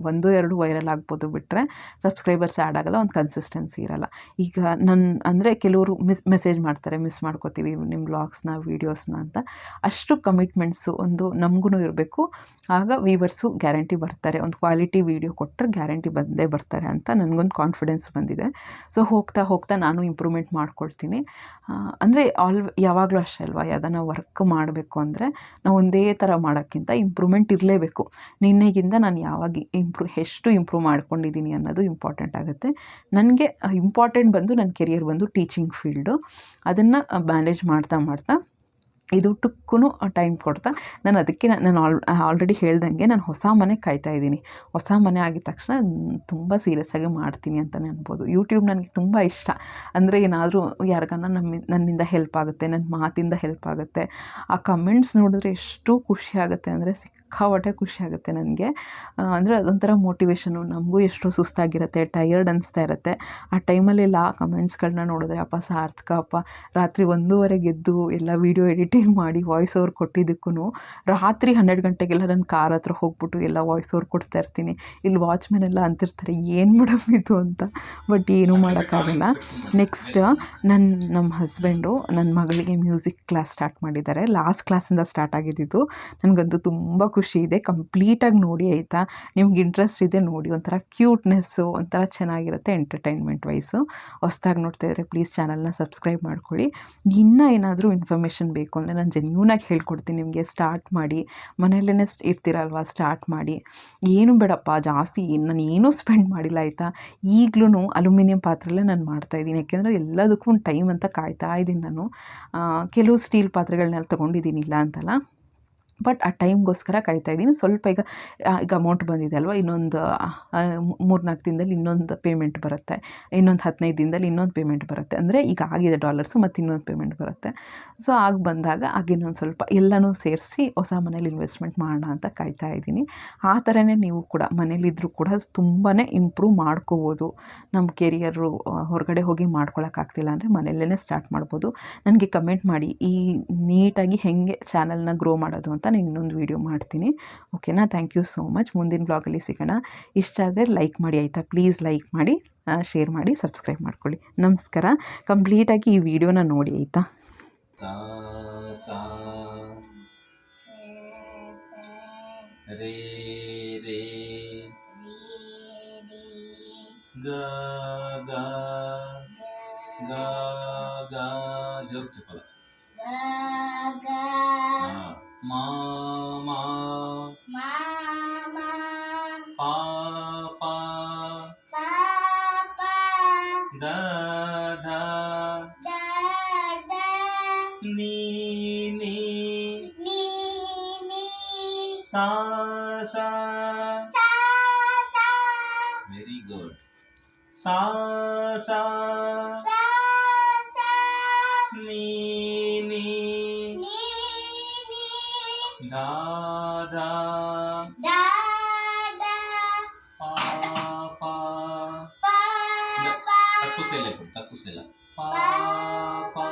1-2 ವೈರಲ್ ಆಗ್ಬೋದು ಬಿಟ್ಟರೆ ಸಬ್ಸ್ಕ್ರೈಬರ್ಸ್ ಆ್ಯಡ್ ಆಗೋಲ್ಲ, ಒಂದು ಕನ್ಸಿಸ್ಟೆನ್ಸಿ ಇರೋಲ್ಲ. ಈಗ ಅಂದರೆ ಕೆಲವರು ಮೆಸೇಜ್ ಮಾಡ್ತಾರೆ, ಮಿಸ್ ಮಾಡ್ಕೋತೀವಿ ನಿಮ್ಮ ವ್ಲಾಗ್ಸ್ನ ವೀಡಿಯೋಸ್ನ ಅಂತ. ಅಷ್ಟು ಕಮಿಟ್ಮೆಂಟ್ಸು ಒಂದು ನಮಗೂ ಇರಬೇಕು. ಆಗ ವೀವರ್ಸು ಗ್ಯಾರಂಟಿ ಬರ್ತಾರೆ. ಒಂದು ಕ್ವಾಲಿಟಿ ವೀಡಿಯೋ ಕೊಟ್ಟರೆ ಗ್ಯಾರಂಟಿ ಬಂದೇ ಬರ್ತಾರೆ ಅಂತ ನನಗೊಂದು ಕಾನ್ಫಿಡೆನ್ಸ್ ಬಂದಿದೆ. ಸೊ ಹೋಗ್ತಾ ಹೋಗ್ತಾ ನಾನು ಇಂಪ್ರೂವ್ಮೆಂಟ್ ಮಾಡ್ಕೊಳ್ತೀನಿ. ಅಂದರೆ ಯಾವಾಗಲೂ ಅಷ್ಟೇ ಅಲ್ವಾ, ಯಾವುದನ್ನ ವರ್ಕ್ ಮಾಡಬೇಕು ಅಂದರೆ ನಾವು ಒಂದೇ ಥರ ಮಾಡೋಕ್ಕಿಂತ ಇಂಪ್ರೂವ್ಮೆಂಟ್ ಇರಲೇಬೇಕು. ನಿನ್ನೆಗಿಂತ ನಾನು ಯಾವಾಗ ಎಷ್ಟು ಇಂಪ್ರೂವ್ ಮಾಡ್ಕೊಂಡಿದ್ದೀನಿ ಅನ್ನೋದು ಇಂಪಾರ್ಟೆಂಟ್ ಆಗುತ್ತೆ. ನನಗೆ ಇಂಪಾರ್ಟೆಂಟ್ ಬಂದು ನನ್ನ ಕೆರಿಯರ್ ಬಂದು ಟೀಚಿಂಗ್ ಫೀಲ್ಡು. ಅದನ್ನು ಮ್ಯಾನೇಜ್ ಮಾಡ್ತಾ ಇದಕ್ಕೂ ಟೈಮ್ ಕೊಡ್ತಾ ಅದಕ್ಕೆ ನಾನು ಆಲ್ರೆಡಿ ಹೇಳ್ದಂಗೆ ನಾನು ಹೊಸ ಮನೆ ಕಾಯ್ತಾ ಇದ್ದೀನಿ. ಹೊಸ ಮನೆ ಆಗಿದ ತಕ್ಷಣ ತುಂಬ ಸೀರಿಯಸ್ಸಾಗಿ ಮಾಡ್ತೀನಿ ಅಂತಲೇ ಅನ್ಬೋದು. ಯೂಟ್ಯೂಬ್ ನನಗೆ ತುಂಬ ಇಷ್ಟ. ಅಂದರೆ ಏನಾದರೂ ಯಾರಿಗಾನ ನನ್ನಿಂದ ಹೆಲ್ಪ್ ಆಗುತ್ತೆ, ನನ್ನ ಮಾತಿಂದ ಹೆಲ್ಪ್ ಆಗುತ್ತೆ, ಆ ಕಮೆಂಟ್ಸ್ ನೋಡಿದ್ರೆ ಎಷ್ಟು ಖುಷಿ ಆಗುತ್ತೆ ಅಂದರೆ ಸಿಕ್ಕಾಪಟ್ಟೆ ಖುಷಿ ಆಗುತ್ತೆ ನನಗೆ. ಅಂದರೆ ಅದೊಂಥರ ಮೋಟಿವೇಶನು. ನಮಗೂ ಎಷ್ಟೋ ಸುಸ್ತಾಗಿರುತ್ತೆ, ಟಯರ್ಡ್ ಅನಿಸ್ತಾ ಇರುತ್ತೆ. ಆ ಟೈಮಲ್ಲೆಲ್ಲ ಆ ಕಮೆಂಟ್ಸ್ಗಳನ್ನ ನೋಡಿದ್ರೆ ಅಪ್ಪ ಸಾರ್ಥಕ ಅಪ್ಪ, ರಾತ್ರಿ 1:30 ಎದ್ದು ಎಲ್ಲ ವೀಡಿಯೋ ಎಡಿಟಿಂಗ್ ಮಾಡಿ ವಾಯ್ಸ್ ಓವರ್ ಕೊಟ್ಟಿದ್ದಕ್ಕೂ ರಾತ್ರಿ 12 ಗಂಟೆಗೆಲ್ಲ ನನ್ನ ಕಾರ್ ಹತ್ರ ಹೋಗ್ಬಿಟ್ಟು ಎಲ್ಲ ವಾಯ್ಸ್ ಓವರ್ ಕೊಡ್ತಾ ಇರ್ತೀನಿ. ಇಲ್ಲಿ ವಾಚ್ಮೆನ್ ಎಲ್ಲ ಅಂತಿರ್ತಾರೆ ಏನು ಮೇಡಮ್ ಇದು ಅಂತ. ಬಟ್ ಏನೂ ಮಾಡೋಕ್ಕಾಗಲ್ಲ. ನೆಕ್ಸ್ಟ್ ನಮ್ಮ ಹಸ್ಬೆಂಡು ನನ್ನ ಮಗಳಿಗೆ ಮ್ಯೂಸಿಕ್ ಕ್ಲಾಸ್ ಸ್ಟಾರ್ಟ್ ಮಾಡಿದ್ದಾರೆ. ಲಾಸ್ಟ್ ಕ್ಲಾಸಿಂದ ಸ್ಟಾರ್ಟ್ ಆಗಿದ್ದು. ನನಗಂತೂ ತುಂಬ ಖುಷಿ ಇದೆ. ಕಂಪ್ಲೀಟಾಗಿ ನೋಡಿ ಆಯಿತಾ. ನಿಮ್ಗೆ ಇಂಟ್ರೆಸ್ಟ್ ಇದೆ ನೋಡಿ, ಒಂಥರ ಕ್ಯೂಟ್ನೆಸ್ಸು, ಒಂಥರ ಚೆನ್ನಾಗಿರುತ್ತೆ ಎಂಟರ್ಟೈನ್ಮೆಂಟ್ ವೈಸು. ಹೊಸ್ದಾಗಿ ನೋಡ್ತಾ ಇದ್ದರೆ ಪ್ಲೀಸ್ ಚಾನಲ್ನ ಸಬ್ಸ್ಕ್ರೈಬ್ ಮಾಡ್ಕೊಳ್ಳಿ. ಇನ್ನೂ ಏನಾದರೂ ಇನ್ಫಾರ್ಮೇಷನ್ ಬೇಕು ಅಂದರೆ ನಾನು ಜೆನ್ಯೂನಾಗಿ ಹೇಳ್ಕೊಡ್ತೀನಿ ನಿಮಗೆ. ಸ್ಟಾರ್ಟ್ ಮಾಡಿ, ಮನೆಯಲ್ಲೇ ಇರ್ತೀರಲ್ವ, ಸ್ಟಾರ್ಟ್ ಮಾಡಿ. ಏನು ಬೇಡಪ್ಪ ಜಾಸ್ತಿ, ನಾನು ಏನೂ ಸ್ಪೆಂಡ್ ಮಾಡಿಲ್ಲ ಆಯಿತಾ. ಈಗಲೂ ಅಲ್ಯೂಮಿನಿಯಂ ಪಾತ್ರೆಯಲ್ಲೇ ನಾನು ಮಾಡ್ತಾಯಿದ್ದೀನಿ. ಯಾಕೆಂದರೆ ಎಲ್ಲದಕ್ಕೂ ಒಂದು ಟೈಮ್ ಅಂತ ಕಾಯ್ತಾ ಇದ್ದೀನಿ ನಾನು. ಕೆಲವು ಸ್ಟೀಲ್ ಪಾತ್ರೆಗಳನ್ನೆಲ್ಲ ತೊಗೊಂಡಿದ್ದೀನಿ, ಇಲ್ಲ ಅಂತಲ್ಲ. ಬಟ್ ಆ ಟೈಮ್ಗೋಸ್ಕರ ಕಾಯ್ತಾ ಇದ್ದೀನಿ. ಸ್ವಲ್ಪ ಈಗ ಅಮೌಂಟ್ ಬಂದಿದೆ ಅಲ್ವ, ಇನ್ನೊಂದು 3-4 ದಿನದಲ್ಲಿ ಇನ್ನೊಂದು ಪೇಮೆಂಟ್ ಬರುತ್ತೆ, ಇನ್ನೊಂದು 15 ದಿನದಲ್ಲಿ ಇನ್ನೊಂದು ಪೇಮೆಂಟ್ ಬರುತ್ತೆ. ಅಂದರೆ ಈಗ ಆಗಿದೆ ಡಾಲರ್ಸು, ಮತ್ತು ಇನ್ನೊಂದು ಪೇಮೆಂಟ್ ಬರುತ್ತೆ. ಸೊ ಬಂದಾಗ ಇನ್ನೊಂದು ಸ್ವಲ್ಪ ಎಲ್ಲನೂ ಸೇರಿಸಿ ಹೊಸ ಮನೇಲಿ ಇನ್ವೆಸ್ಟ್ಮೆಂಟ್ ಮಾಡೋಣ ಅಂತ ಕಾಯ್ತಾ ಇದ್ದೀನಿ. ಆ ಥರನೇ ನೀವು ಕೂಡ ಮನೇಲಿದ್ದರೂ ಕೂಡ ತುಂಬಾ ಇಂಪ್ರೂವ್ ಮಾಡ್ಕೋಬೋದು. ನಮ್ಮ ಕೆರಿಯರು ಹೊರಗಡೆ ಹೋಗಿ ಮಾಡ್ಕೊಳಕ್ಕಾಗ್ತಿಲ್ಲ ಅಂದರೆ ಮನೆಯಲ್ಲೇ ಸ್ಟಾರ್ಟ್ ಮಾಡ್ಬೋದು. ನನಗೆ ಕಮೆಂಟ್ ಮಾಡಿ ಈ ನೀಟಾಗಿ ಹೇಗೆ ಚಾನಲ್ನ ಗ್ರೋ ಮಾಡೋದು ಅಂತ ನಾನು ಇನ್ನೊಂದು ವೀಡಿಯೋ ಮಾಡ್ತೀನಿ. ಓಕೆನಾ. Thank you so much. ಮುಂದಿನ ಬ್ಲಾಗಲ್ಲಿ ಸಿಗೋಣ. ಇಷ್ಟ ಆದರೆ ಲೈಕ್ ಮಾಡಿ ಆಯಿತಾ. ಪ್ಲೀಸ್ ಲೈಕ್ ಮಾಡಿ, ಶೇರ್ ಮಾಡಿ, ಸಬ್ಸ್ಕ್ರೈಬ್ ಮಾಡ್ಕೊಳ್ಳಿ. ನಮಸ್ಕಾರ. ಕಂಪ್ಲೀಟಾಗಿ ಈ ವಿಡಿಯೋನ ನೋಡಿ ಆಯಿತಾ. ರೇ ರೇ ಗ ಗ ಗ ಗ ಜೋರು ಚಪ್ಪಲ. ಮಾ ಮಾ ಪಾ ಪಾ ದ ಧ ನೀ ನೀ ಸಾ ಸಾ. Very good. ಸಾ ಸಾ ನೀ ನೀ ಧಾ ಧಾ ಪಾ ಪಾ. ತಕ್ಕು ಸೇಲೆ ಕೊಡು, ತಕ್ಕು ಸೇಲ. ಪಾ ಪಾ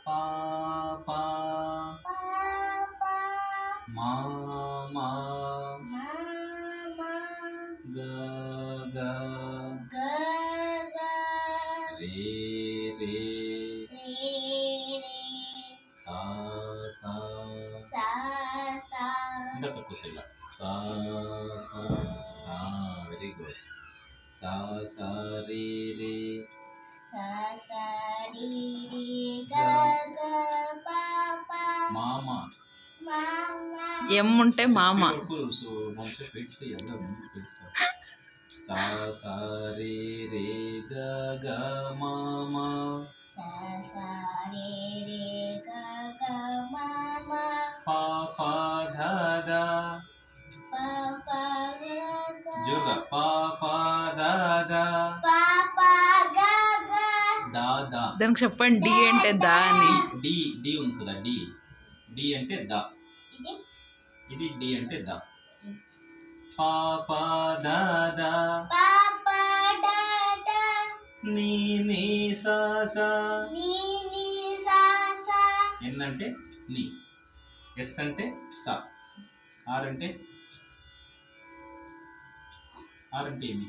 ಪಾ ಪಾ ಮಾ ಮಾ ಗ ಗ ರೇ ರೇ ಸಾ ಸಾ. ఇంకా తక్కువ చేయాల. సా సా. Very good. సా సా రే రే మామ ఎం ఉంటే మామ. సా సా రే రే గ గ మా మా. సా సా రే రే గ గ మా మా. పా పా ధ ధ. పా పా గ గ. జోగా పా పా ధ ధ. పా పా గ గ. దా దా. దానికి చెప్పండి డి అంటే దా అని. డి డి ఉంది కదా డి. డి అంటే దా. ఇది ఇది డి అంటే దా. పా పా ధ ధ. పా పా డ డ. నీ నీ సా సా. నీ నీ సా సా. ఎన్ అంటే నీ. ఎస్ అంటే సా. ఆర్ అంటే ఏమి?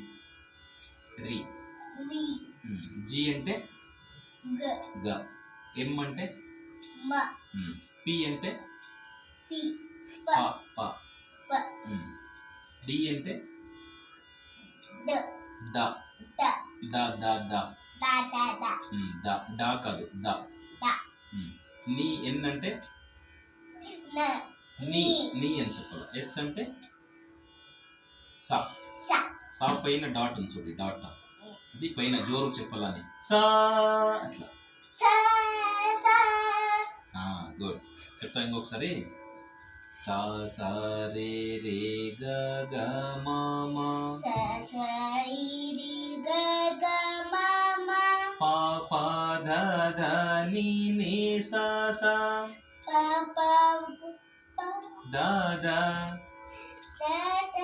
రి. రి. జి అంటే గ. గ. ఎం అంటే మ. పి అంటే పి. ప. ప. ప. డి అంటే డ. The. The. The the the. The the the. The డ కాదు ద. ద. నీ ఎన్ అంటే న. నీ నీ అని చెప్పాలి. ఎస్ అంటే సా. సా. సా పైన డాట్ ఉంది చూడు డాట్. అది పైన జోరు చెప్పాలని సా అట్లా. సా సా. గుడ్. చెప్తా ఇంకొకసారి. సా సా రే రే గ గ మా మా. సా సా రి రి గ గ మా మా. పా పా ధ ధ నీ నీ సా సా. పా పా పా. The the. ద ద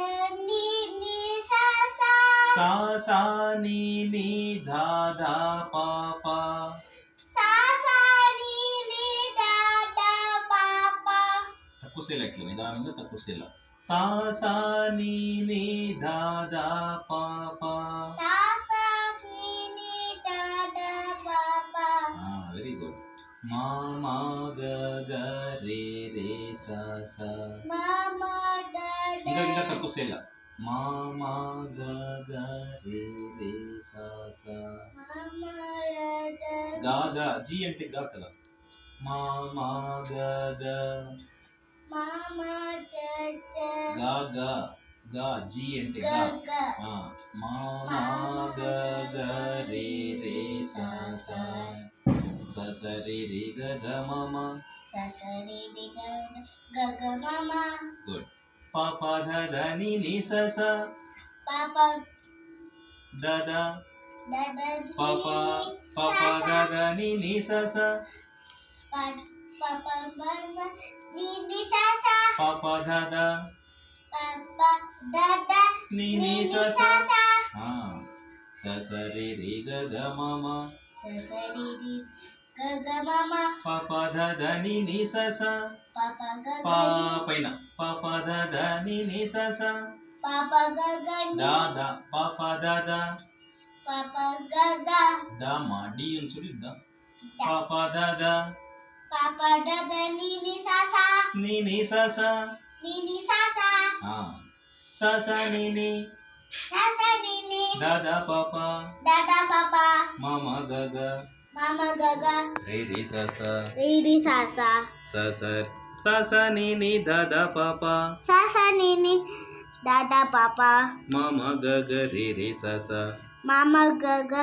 నీ నీ సా సా. సా సా నీ నీ ధ ధ పా పా. సా సా నీ నీ ద ద పా పా. తక్కువ సేల ఇట్లా నిదానంగా తక్కువ సేల. సా సా నీ నీ ధ ధ పా పా. సా సా నీ నీ ద ద పా పా. Very good. మా మా గ గ రే రే సా సా. మా మా డ డ. ఇంకా తక్కువ సేల. మా మా గ గ రే రే సా సా. మా మా డ డ. గా గా జీ అంటే గా కదా. మా మా గ గ. మా మా డ డ. గా గా గా జీ అంటే గ గా. గ. మా మా గ గ రే రే సా సా. స స రే రే గ గ మా మా. సా సా రి రి గ గ గ మా మా. గుడ్. పా పా ధ ధ నీ నీ స స. పా పా ద ద. ద ద పా పా పా పా ద ద నీ నీ స స. పా పా పా పా నీ నీ సా సా. పా పా ధ ధ. పా పా ద ద నీ నీ స స. స స రే రే గ గ మా మా. సా సా రి రి గ గ మా మా. పా పా ధ ధ నీ నీ స స. పా పా గ గ పా ని. పైన పా పా ధ ధ నీ నీ స స. పా పా గ గ ని. ద ద పా పా ధ ధ. పా పా గ గ. ద మా డి ఉంది చూడు ద. ద. పా పా ధ ధ. పా పా ద ద ని ని సా సా. నీ నీ స స. ని ని సా సా. స స నీ నీ. సా సా ని ని. ద ద పా పా. ద ద పా పా. మా మా గ గ. మా మా గ గ. రే రే స స. రి రి సా సా. స స స స నీ నీ ద ద పా పా. సా సా ని ని ద ద పా పా. మా మా గ గ రే రే స స. మా మా గ గ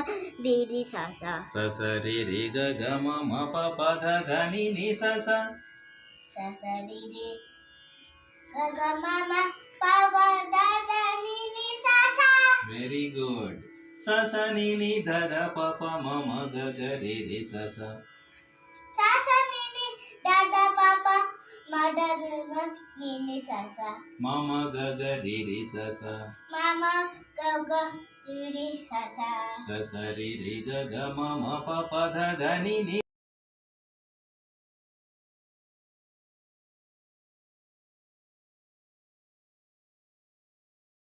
రి రి సా సా. స స రే రే గ గ మా మా పా పా ధ ధ నీ నీ స స. సా సా రి రి గ గ మా మా పా పా ద ద ని ని సా సా. Very good. స స నీ నీ ధ ధ పా పా మా మా గ గ రే రే స స. సా సా ని ని ద ద పా పా. మా ద ద ని ని సా సా. మా మా గ గ రే రే స స. మా మా గ గ రి రి సా సా. స స రే రే గ గ మా మా పా పా ధ ధ నీ నీ